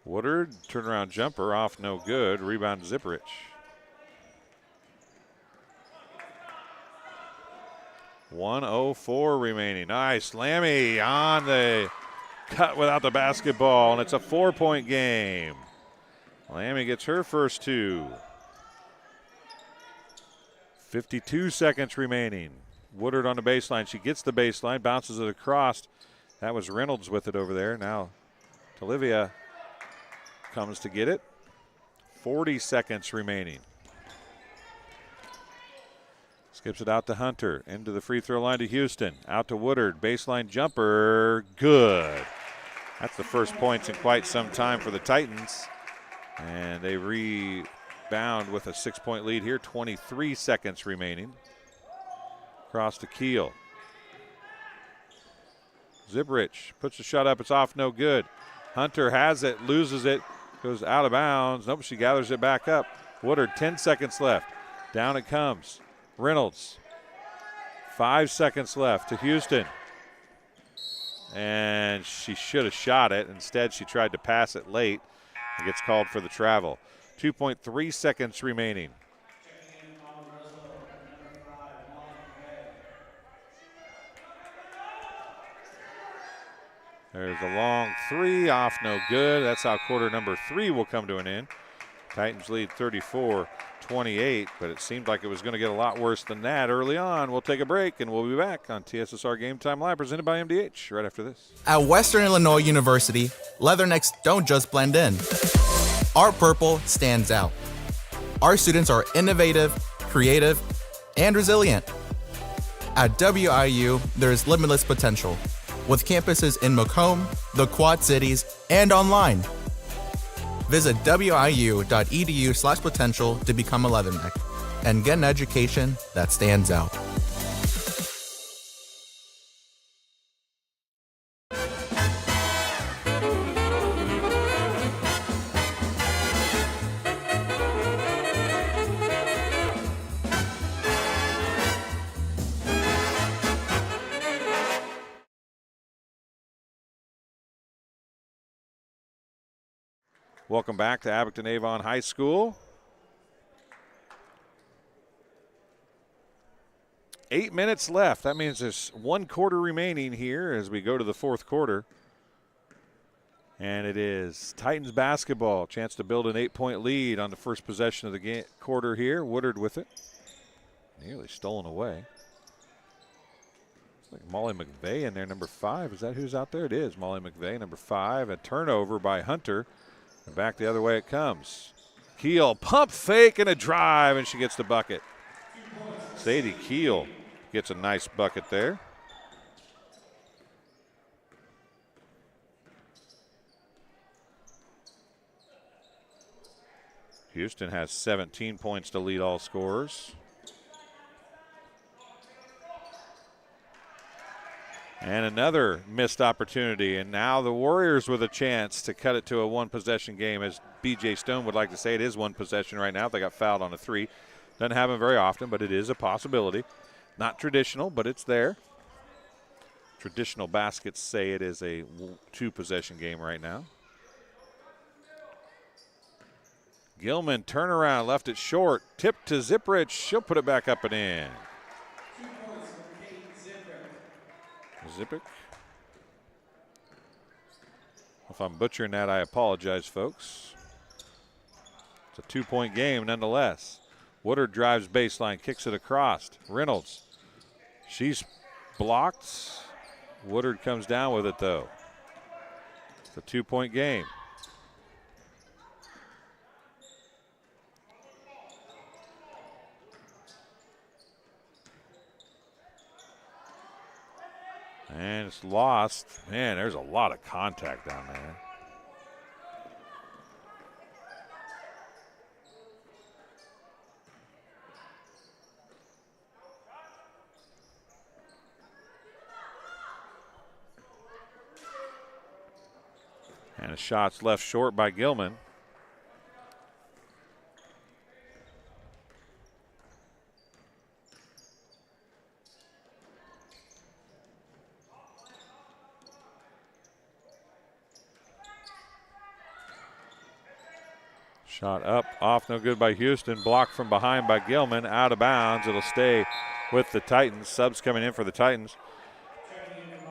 Woodard, turnaround jumper, off no good. Rebound Zipperich. .104 remaining. Nice. Lammy on the cut without the basketball, and it's a 4-point game. Lammy gets her first 2. 52 seconds remaining. Woodard on the baseline. She gets the baseline, bounces it across. That was Reynolds with it over there. Now Olivia comes to get it. 40 seconds remaining. Skips it out to Hunter. Into the free throw line to Houston. Out to Woodard. Baseline jumper. Good. That's the first points in quite some time for the Titans. And they rebound with a 6-point lead here. 23 seconds remaining. Cross to Keel. Zipperich puts the shot up. It's off, no good. Hunter has it, loses it, goes out of bounds. Nope, she gathers it back up. Woodard, 10 seconds left. Down it comes. Reynolds, 5 seconds left to Houston. And she should have shot it. Instead, she tried to pass it late and gets called for the travel. 2.3 seconds remaining. There's a long 3, off no good. That's how quarter number 3 will come to an end. Titans lead 34-28, but it seemed like it was going to get a lot worse than that early on. We'll take a break, and we'll be back on TSSR Game Time Live, presented by MDH, right after this. At Western Illinois University, leathernecks don't just blend in. Our purple stands out. Our students are innovative, creative, and resilient. At WIU, there is limitless potential, with campuses in Macomb, the Quad Cities, and online. Visit wiu.edu/potential to become a leatherneck and get an education that stands out. Welcome back to Abington Avon High School. 8 minutes left. That means there's 1 quarter remaining here as we go to the fourth quarter. And it is Titans basketball. Chance to build an 8-point lead on the first possession of the quarter here. Woodard with it. Nearly stolen away. It's like Molly McVeigh in there, number 5. Is that who's out there? It is Molly McVeigh, number 5. A turnover by Hunter. And back the other way it comes. Keel, pump fake and a drive, and she gets the bucket. Sadie Keel gets a nice bucket there. Houston has 17 points to lead all scorers. And another missed opportunity, and now the Warriors with a chance to cut it to a one-possession game. As B.J. Stone would like to say, it is one possession right now. They got fouled on a three. Doesn't happen very often, but it is a possibility. Not traditional, but it's there. Traditional baskets say it is a two-possession game right now. Gilman turnaround, left it short, tipped to Ziprich. She'll put it back up and in. Zipic. If I'm butchering that, I apologize, folks. It's a two-point game nonetheless. Woodard drives baseline, kicks it across. Reynolds. She's blocked. Woodard comes down with it, though. It's a two-point game. And it's lost. Man, there's a lot of contact down there. And a shot's left short by Gilman. Shot up, off, no good by Houston. Blocked from behind by Gilman, out of bounds. It'll stay with the Titans. Subs coming in for the Titans.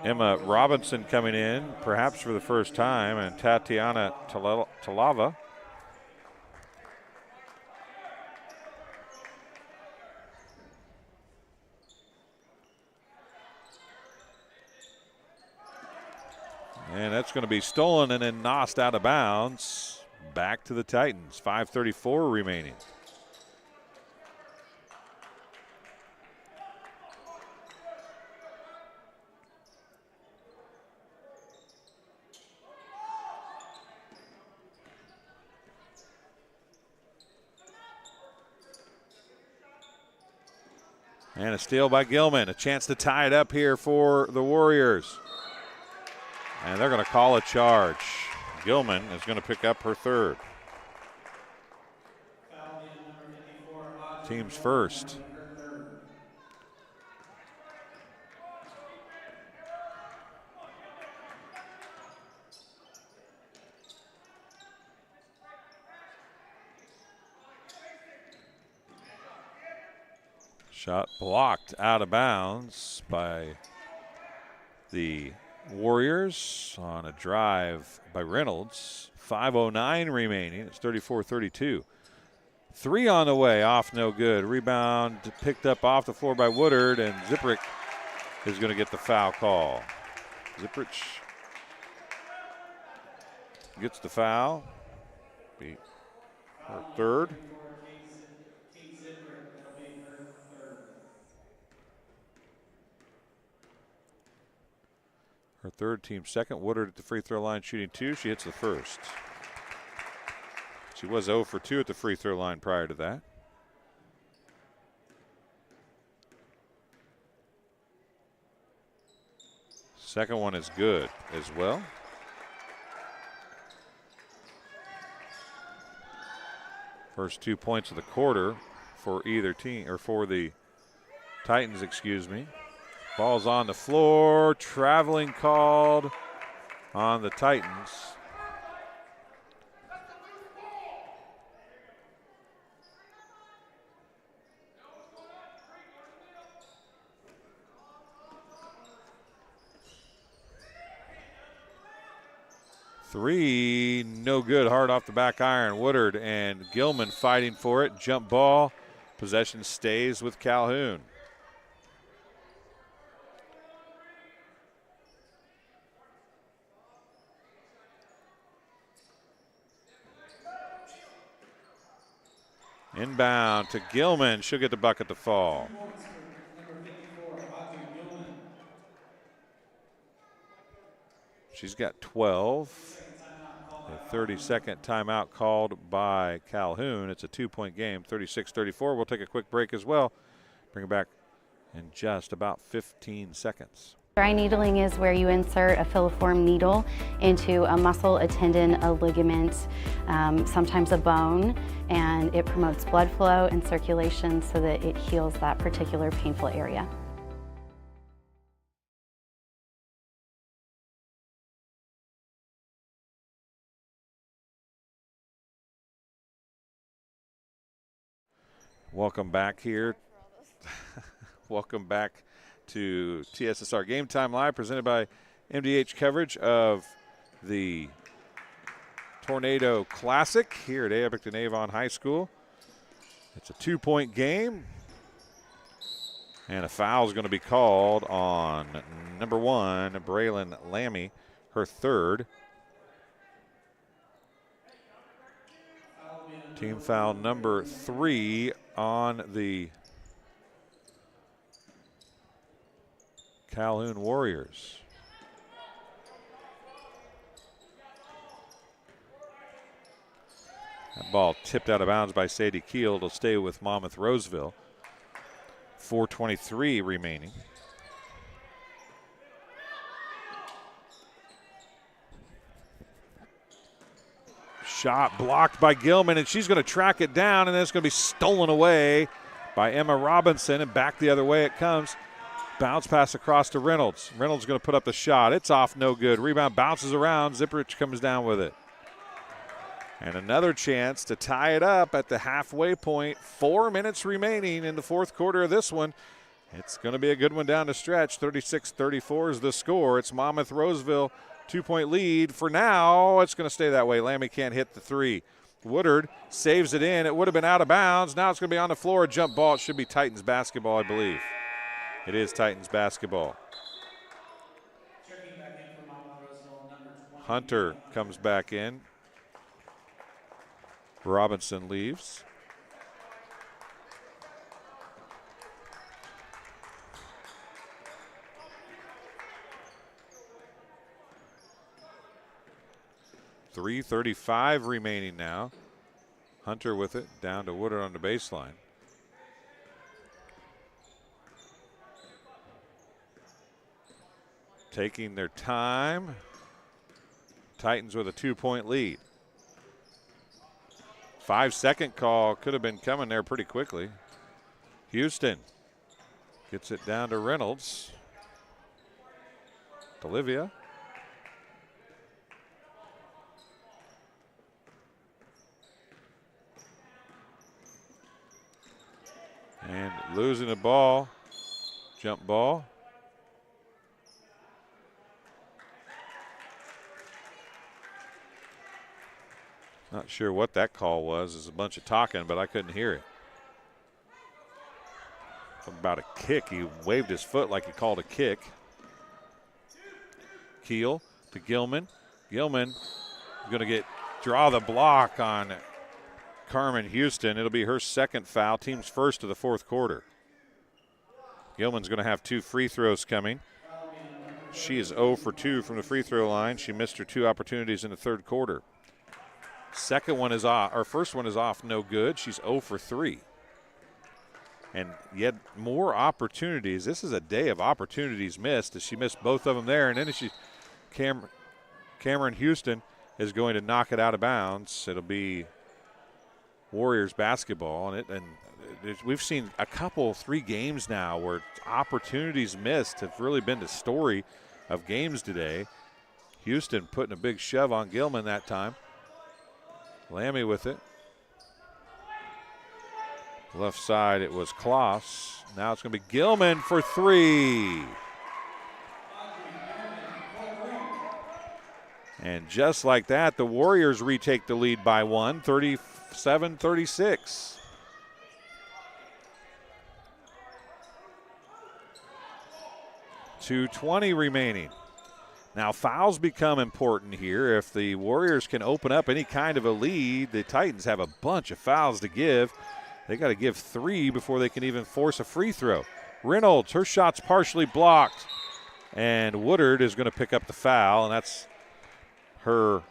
Emma Robinson coming in, perhaps for the first time, and Tatiana Talava. And that's going to be stolen and then nosed out of bounds. Back to the Titans, 5:34 remaining. And a steal by Gilman, a chance to tie it up here for the Warriors. And they're going to call a charge. Gilman is going to pick up her third. Team's first. Shot blocked out of bounds by the Warriors on a drive by Reynolds. 5:09 remaining. It's 34-32. Three on the way, off no good. Rebound picked up off the floor by Woodard, and Ziprich is going to get the foul call. Ziprich gets the foul. Be her third. Her third, team second. Woodard at the free throw line shooting two. She hits the first. She was 0 for 2 at the free throw line prior to that. Second one is good as well. First 2 points of the quarter for either team, or for the Titans, excuse me. Ball's on the floor, traveling called on the Titans. Three, no good, hard off the back iron. Woodard and Gilman fighting for it. Jump ball, possession stays with Calhoun. Inbound to Gilman. She'll get the bucket to fall. She's got 12. A 30-second timeout called by Calhoun. It's a 2-point game, 36-34. We'll take a quick break as well. Bring it back in just about 15 seconds. Dry needling is where you insert a filiform needle into a muscle, a tendon, a ligament, sometimes a bone, and it promotes blood flow and circulation so that it heals that particular painful area. Welcome back here. Welcome back to TSSR Game Time Live, presented by MDH coverage of the Tornado Classic here at Abington Avon High School. It's a 2-point game, and a foul is going to be called on number 1, Braylon Lammy, her third. Team foul number 3 on the Calhoun Warriors. That ball tipped out of bounds by Sadie Keel. It'll stay with Monmouth-Roseville. 4:23 remaining. Shot blocked by Gilman, and she's going to track it down, and then it's going to be stolen away by Emma Robinson, and back the other way it comes. Bounce pass across to Reynolds. Reynolds going to put up the shot. It's off, no good. Rebound bounces around. Zipperich comes down with it. And another chance to tie it up at the halfway point. 4 minutes remaining in the fourth quarter of this one. It's going to be a good one down the stretch. 36-34 is the score. It's Monmouth-Roseville, 2-point lead. For now, it's going to stay that way. Lammy can't hit the three. Woodard saves it in. It would have been out of bounds. Now it's going to be on the floor. A jump ball. It should be Titans basketball, I believe. It is Titans basketball. Hunter comes back in. Robinson leaves. .335 remaining now. Hunter with it, down to Woodard on the baseline. Taking their time. Titans with a 2-point lead. 5-second call could have been coming there pretty quickly. Houston gets it down to Reynolds. Olivia. And losing the ball. Jump ball. Not sure what that call was. There's a bunch of talking, but I couldn't hear it. About a kick. He waved his foot like he called a kick. Keel to Gilman. Gilman is going to draw the block on Carmen Houston. It'll be her second foul, team's first of the fourth quarter. Gilman's going to have 2 free throws coming. She is 0 for 2 from the free throw line. She missed her 2 opportunities in the third quarter. Second one is off, or first one is off, no good. She's 0 for 3. And yet more opportunities. This is a day of opportunities missed, as she missed both of them there. And then Cameron Houston is going to knock it out of bounds. It'll be Warriors basketball. And we've seen a couple, 3 games now where opportunities missed have really been the story of games today. Houston putting a big shove on Gilman that time. Lammy with it. Left side, it was Kloss. Now it's going to be Gilman for 3. And just like that, the Warriors retake the lead by 1, 37-36. .220 remaining. Now, fouls become important here. If the Warriors can open up any kind of a lead, the Titans have a bunch of fouls to give. They got to give 3 before they can even force a free throw. Reynolds, her shot's partially blocked. And Woodard is going to pick up the foul, and that's her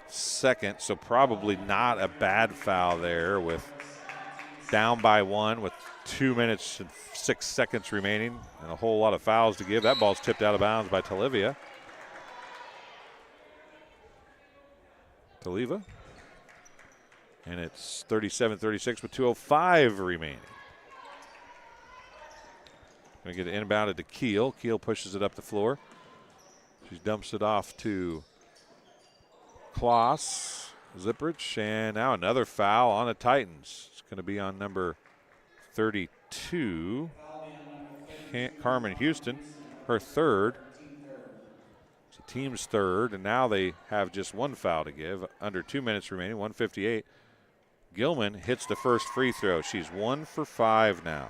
second, so probably not a bad foul there with down by 1 with 2 minutes and 6 seconds remaining and a whole lot of fouls to give. That ball's tipped out of bounds by Taliva. And it's 37-36 with 2:05 remaining. Going to get it inbounded to Keel. Keel pushes it up the floor. She dumps it off to Kloss, Zipprich, and now another foul on the Titans. It's going to be on number 32, Carmen Houston, her third. It's the team's third, and now they have just 1 foul to give. Under 2 minutes remaining, 1:58. Gilman hits the first free throw. She's 1 for 5 now.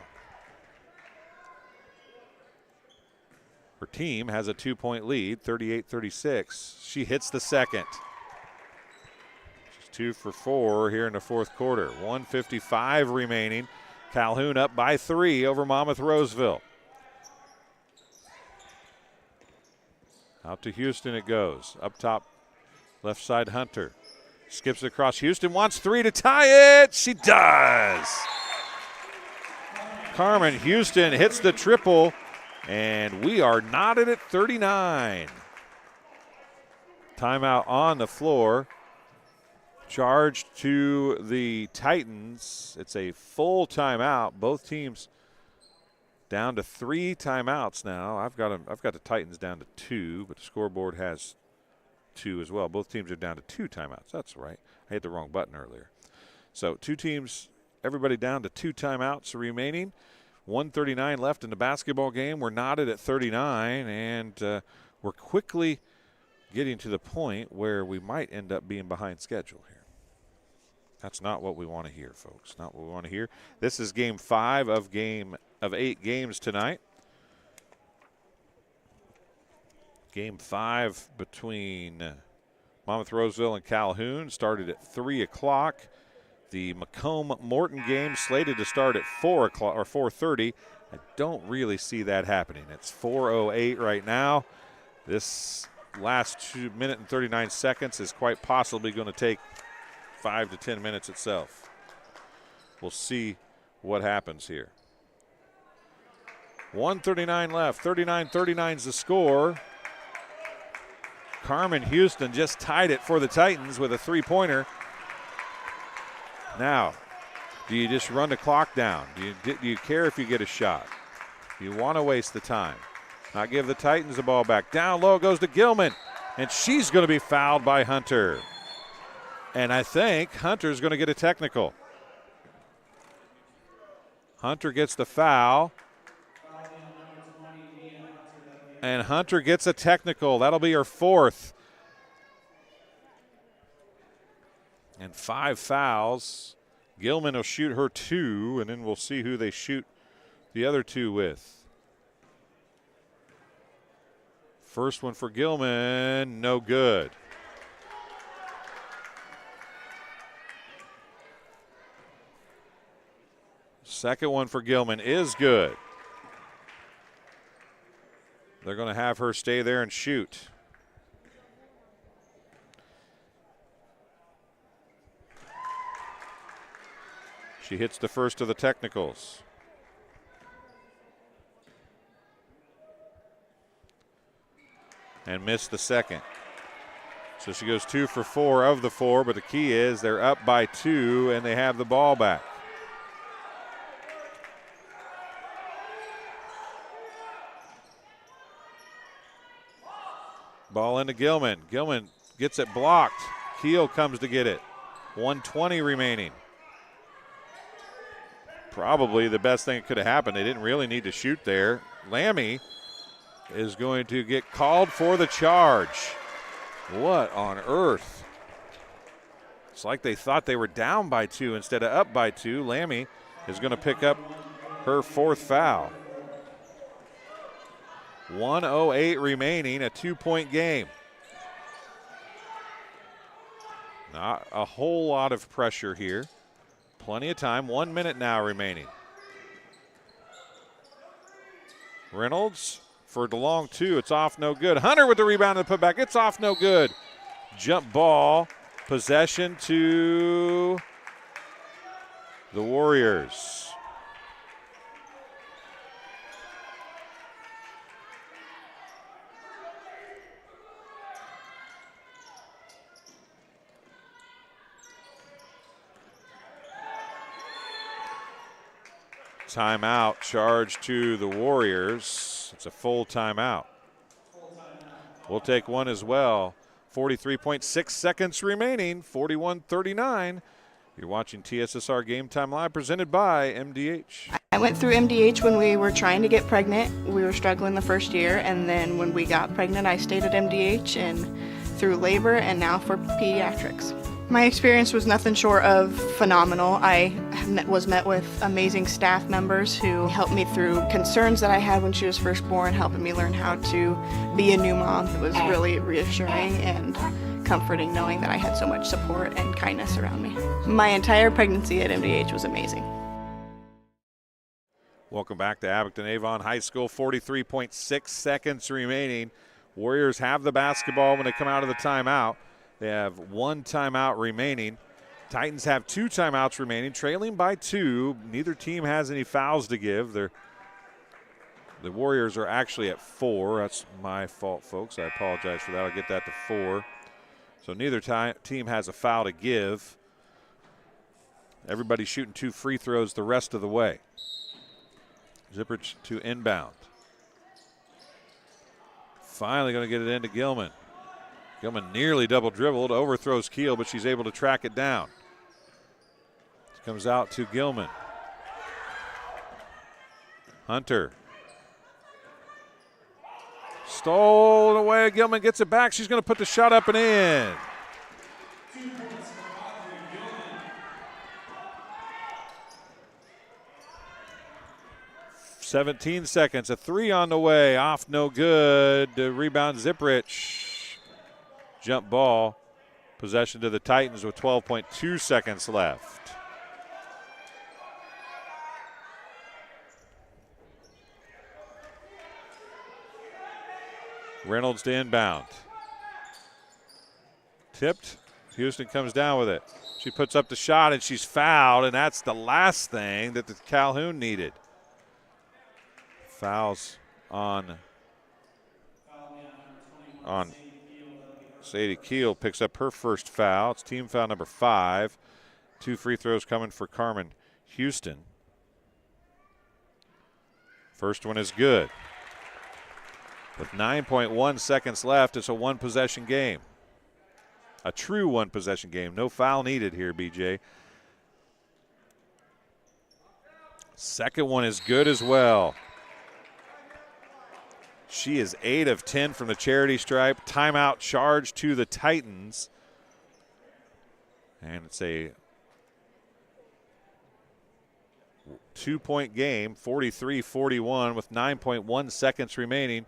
Her team has a 2-point lead, 38-36. She hits the second. She's 2 for 4 here in the fourth quarter. 1:55 remaining. Calhoun up by 3 over Monmouth-Roseville. Out to Houston it goes. Up top, left side Hunter. Skips it across. Houston wants 3 to tie it. She does. Carmen Houston hits the triple. And we are knotted at 39. Timeout on the floor. Charge to the Titans. It's a full timeout. Both teams down to 3 timeouts now. I've got the Titans down to 2, but the scoreboard has 2 as well. Both teams are down to 2 timeouts. That's right. I hit the wrong button earlier. So 2 teams, everybody down to 2 timeouts remaining. 1:39 left in the basketball game. We're knotted at 39, and we're quickly getting to the point where we might end up being behind schedule here. That's not what we want to hear, folks. Not what we want to hear. This is game 5 of 8 games tonight. Game 5 between Monmouth-Roseville and Calhoun started at 3 o'clock. The Macomb-Morton game slated to start at 4 o'clock or 4:30. I don't really see that happening. It's 4:08 right now. This last 2 minutes and 39 seconds is quite possibly going to take 5 to 10 minutes itself. We'll see what happens here. 1:39 left. 39-39 is the score. Carmen Houston just tied it for the Titans with a 3-pointer. Now, do you just run the clock down? Do you care if you get a shot? Do you want to waste the time? Not give the Titans the ball back. Down low goes to Gilman, and she's going to be fouled by Hunter. And I think Hunter's going to get a technical. Hunter gets the foul. And Hunter gets a technical. That'll be her 4th. And 5 fouls. Gilman will shoot her 2, and then we'll see who they shoot the other 2 with. First one for Gilman, no good. Second one for Gilman is good. They're going to have her stay there and shoot. She hits the first of the technicals. And missed the second. So she goes 2 for 4 of the 4, but the key is they're up by 2 and they have the ball back. Ball into Gilman. Gilman gets it blocked. Keel comes to get it. 1:20 remaining. Probably the best thing that could have happened. They didn't really need to shoot there. Lammy is going to get called for the charge. What on earth? It's like they thought they were down by 2 instead of up by 2. Lammy is going to pick up her 4th foul. 1:08 remaining, a 2-point game. Not a whole lot of pressure here. Plenty of time. 1 minute now remaining. Reynolds for DeLong, two. It's off, no good. Hunter with the rebound and the putback. It's off, no good. Jump ball. Possession to the Warriors. Timeout charge to the Warriors. It's a full timeout. We'll take one as well. 43.6 seconds remaining, 41-39. You're watching TSSR Game Time Live, presented by MDH. I went through MDH when we were trying to get pregnant. We were struggling the first year, and then when we got pregnant, I stayed at MDH and through labor and now for pediatrics. My experience was nothing short of phenomenal. I was met with amazing staff members who helped me through concerns that I had when she was first born, helping me learn how to be a new mom. It was really reassuring and comforting knowing that I had so much support and kindness around me. My entire pregnancy at MDH was amazing. Welcome back to Abington Avon High School. 43.6 seconds remaining. Warriors have the basketball when they come out of the timeout. They have one timeout remaining. Titans have two timeouts remaining, trailing by two. Neither team has any fouls to give. The Warriors are actually at 4. That's my fault, folks. I apologize for that. I'll get that to 4. So neither team has a foul to give. Everybody's shooting 2 free throws the rest of the way. Zipperich to inbound. Finally going to get it into Gilman. Gilman nearly double dribbled, overthrows Keel, but she's able to track it down. Comes out to Gilman. Hunter. Stolen away. Gilman gets it back. She's going to put the shot up and in. 17 seconds. A 3 on the way. Off, no good. The rebound, Zipperich. Jump ball. Possession to the Titans with 12.2 seconds left. Reynolds to inbound. Tipped. Houston comes down with it. She puts up the shot and she's fouled, and that's the last thing that the Calhoun needed. Fouls on Sadie Keel. Picks up her first foul. It's team foul number 5. 2 free throws coming for Carmen Houston. First one is good. With 9.1 seconds left, it's a one-possession game. A true one-possession game. No foul needed here, BJ. Second one is good as well. She is 8 of 10 from the charity stripe. Timeout charge to the Titans. And it's a 2-point game, 43-41 with 9.1 seconds remaining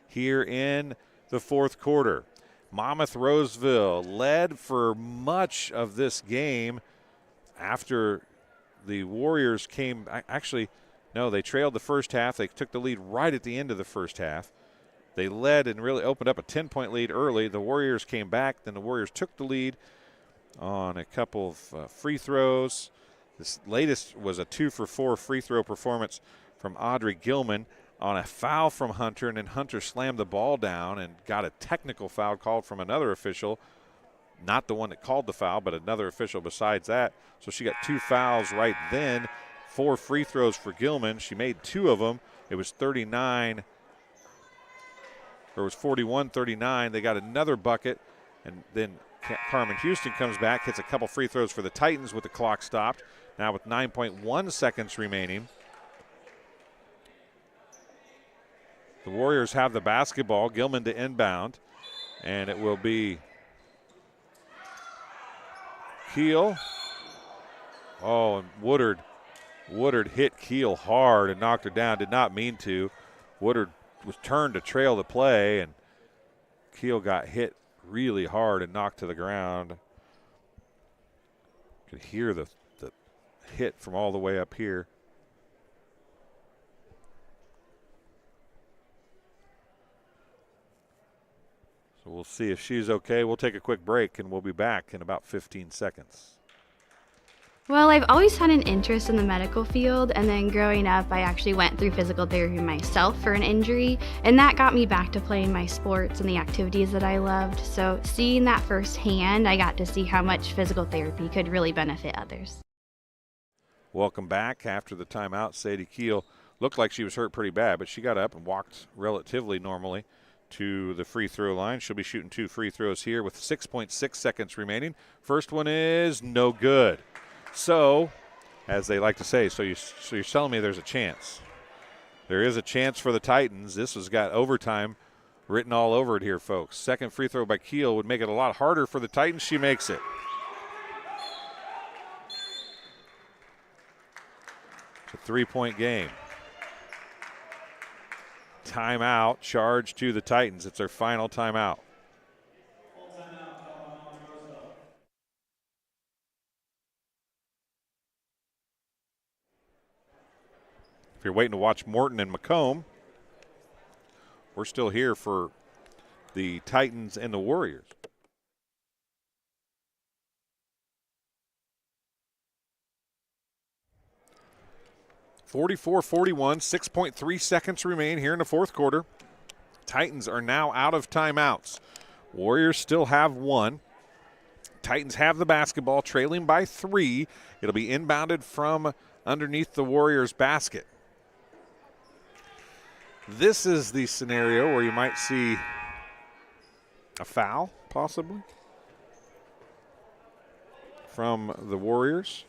here in the fourth quarter. Monmouth-Roseville led for much of this game after the Warriors came. Actually, no, they trailed the first half. They took the lead right at the end of the first half. They led and really opened up a 10-point lead early. The Warriors came back. Then the Warriors took the lead on a couple of free throws. This latest was a 2-for-4 free throw performance from Audrey Gilman on a foul from Hunter, and then Hunter slammed the ball down and got a technical foul called from another official. Not the one that called the foul, but another official besides that. So she got 2 fouls right then. 4 free throws for Gilman. She made 2 of them. It was 41-39. They got another bucket, and then Carmen Houston comes back, hits a couple free throws for the Titans with the clock stopped. Now with 9.1 seconds remaining. The Warriors have the basketball. Gilman to inbound, and it will be Keel. Oh, and Woodard hit Keel hard and knocked her down. Did not mean to. Woodard was turned to trail the play, and Keel got hit really hard and knocked to the ground. Could hear the hit from all the way up here. So we'll see if she's okay. We'll take a quick break, and we'll be back in about 15 seconds. Well, I've always had an interest in the medical field, and then growing up, I actually went through physical therapy myself for an injury, and that got me back to playing my sports and the activities that I loved. So seeing that firsthand, I got to see how much physical therapy could really benefit others. Welcome back. After the timeout, Sadie Keel looked like she was hurt pretty bad, but she got up and walked relatively normally to the free throw line. She'll be shooting 2 free throws here with 6.6 seconds remaining. First one is no good. So, as they like to say, so you're telling me there's a chance. There is a chance for the Titans. This has got overtime written all over it here, folks. Second free throw by Keel would make it a lot harder for the Titans. She makes it. It's a 3-point game. Timeout, charge to the Titans. It's their final timeout. If you're waiting to watch Morton and Macomb, we're still here for the Titans and the Warriors. (44-41), 6.3 seconds remain here in the fourth quarter. Titans are now out of timeouts. Warriors still have 1. Titans have the basketball, trailing by 3. It'll be inbounded from underneath the Warriors' basket. This is the scenario where you might see a foul, possibly, from the Warriors.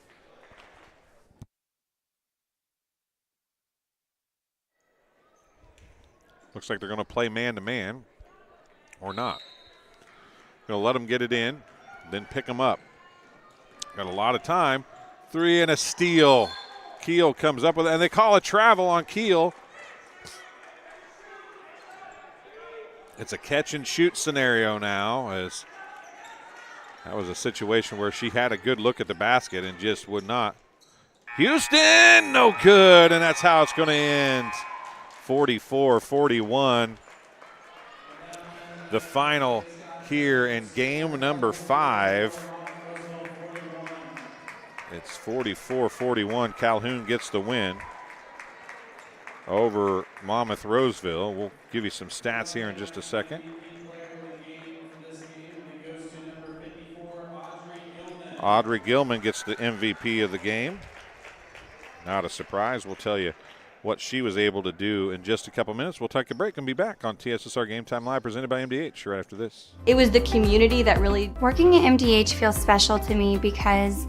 Looks like they're going to play man-to-man or not. Going to let them get it in, then pick them up. Got a lot of time. 3 and a steal. Keel comes up with it, and they call a travel on Keel. It's a catch-and-shoot scenario now, as that was a situation where she had a good look at the basket and just would not. Houston, no good, and that's how it's going to end. 44-41. The final here in game number 5. It's 44-41. Calhoun gets the win over Monmouth-Roseville. We'll give you some stats here in just a second. Audrey Gilman gets the MVP of the game. Not a surprise. We'll tell you what she was able to do in just a couple minutes. We'll take a break and be back on TSSR Game Time Live, presented by MDH, right after this. It was the community that really. Working at MDH feels special to me because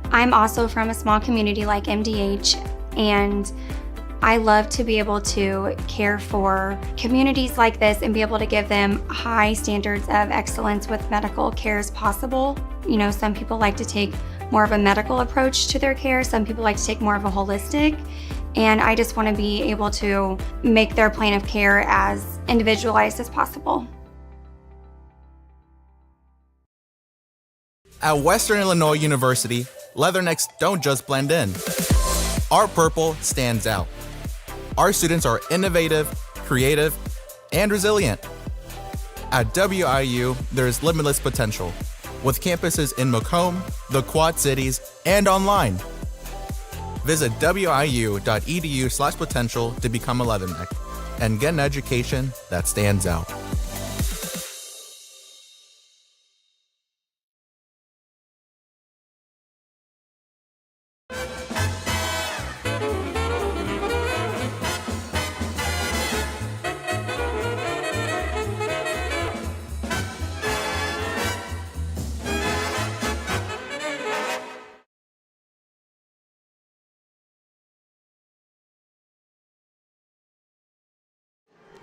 I'm also from a small community like MDH, and I love to be able to care for communities like this and be able to give them high standards of excellence with medical care as possible. You know, some people like to take more of a medical approach to their care. Some people like to take more of a holistic. And I just want to be able to make their plan of care as individualized as possible. At Western Illinois University, leathernecks don't just blend in. Our purple stands out. Our students are innovative, creative, and resilient. At WIU, there is limitless potential, with campuses in Macomb, the Quad Cities, and online. Visit wiu.edu/potential to become a leatherneck and get an education that stands out.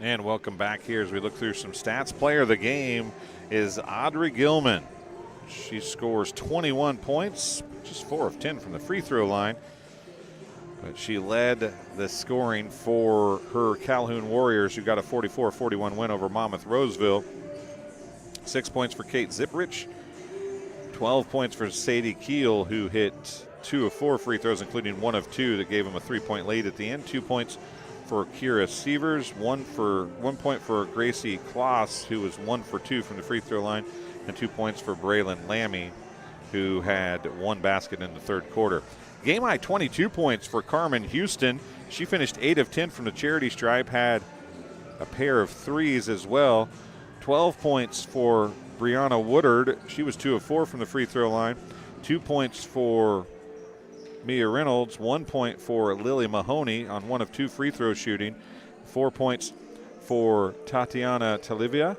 And welcome back here as we look through some stats. Player of the game is Audrey Gilman. She scores 21 points, just 4 of 10 from the free throw line. But she led the scoring for her Calhoun Warriors, who got a 44-41 win over Monmouth-Roseville. 6 points for Kate Ziprich. 12 points for Sadie Keel, who hit 2 of 4 free throws, including 1 of 2 that gave him a 3-point lead at the end. 2 points for Kira Sievers, 1 point for Gracie Kloss, who was 1 for 2 from the free throw line, and 2 points for Braylon Lammy, who had 1 basket in the third quarter. Game high 22 points for Carmen Houston. She finished 8 of 10 from the charity stripe, had a pair of threes as well. 12 points for Brianna Woodard. She was 2 of 4 from the free throw line. 2 points for Mia Reynolds. 1 point for Lily Mahoney on 1 of 2 free throw shooting. 4 points for Tatiana Talivia.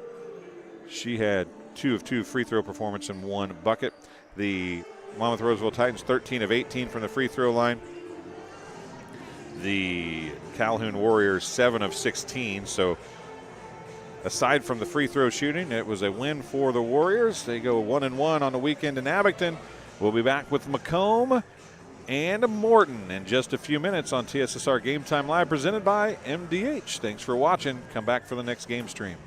She had 2 of 2 free throw performance and 1 bucket. The Monmouth-Roseville Titans 13 of 18 from the free throw line. The Calhoun Warriors 7 of 16. So aside from the free throw shooting, it was a win for the Warriors. They go 1-1 on the weekend in Abington. We'll be back with Macomb and Morton in just a few minutes on TSSR Game Time Live, presented by MDH. Thanks for watching. Come back for the next game stream.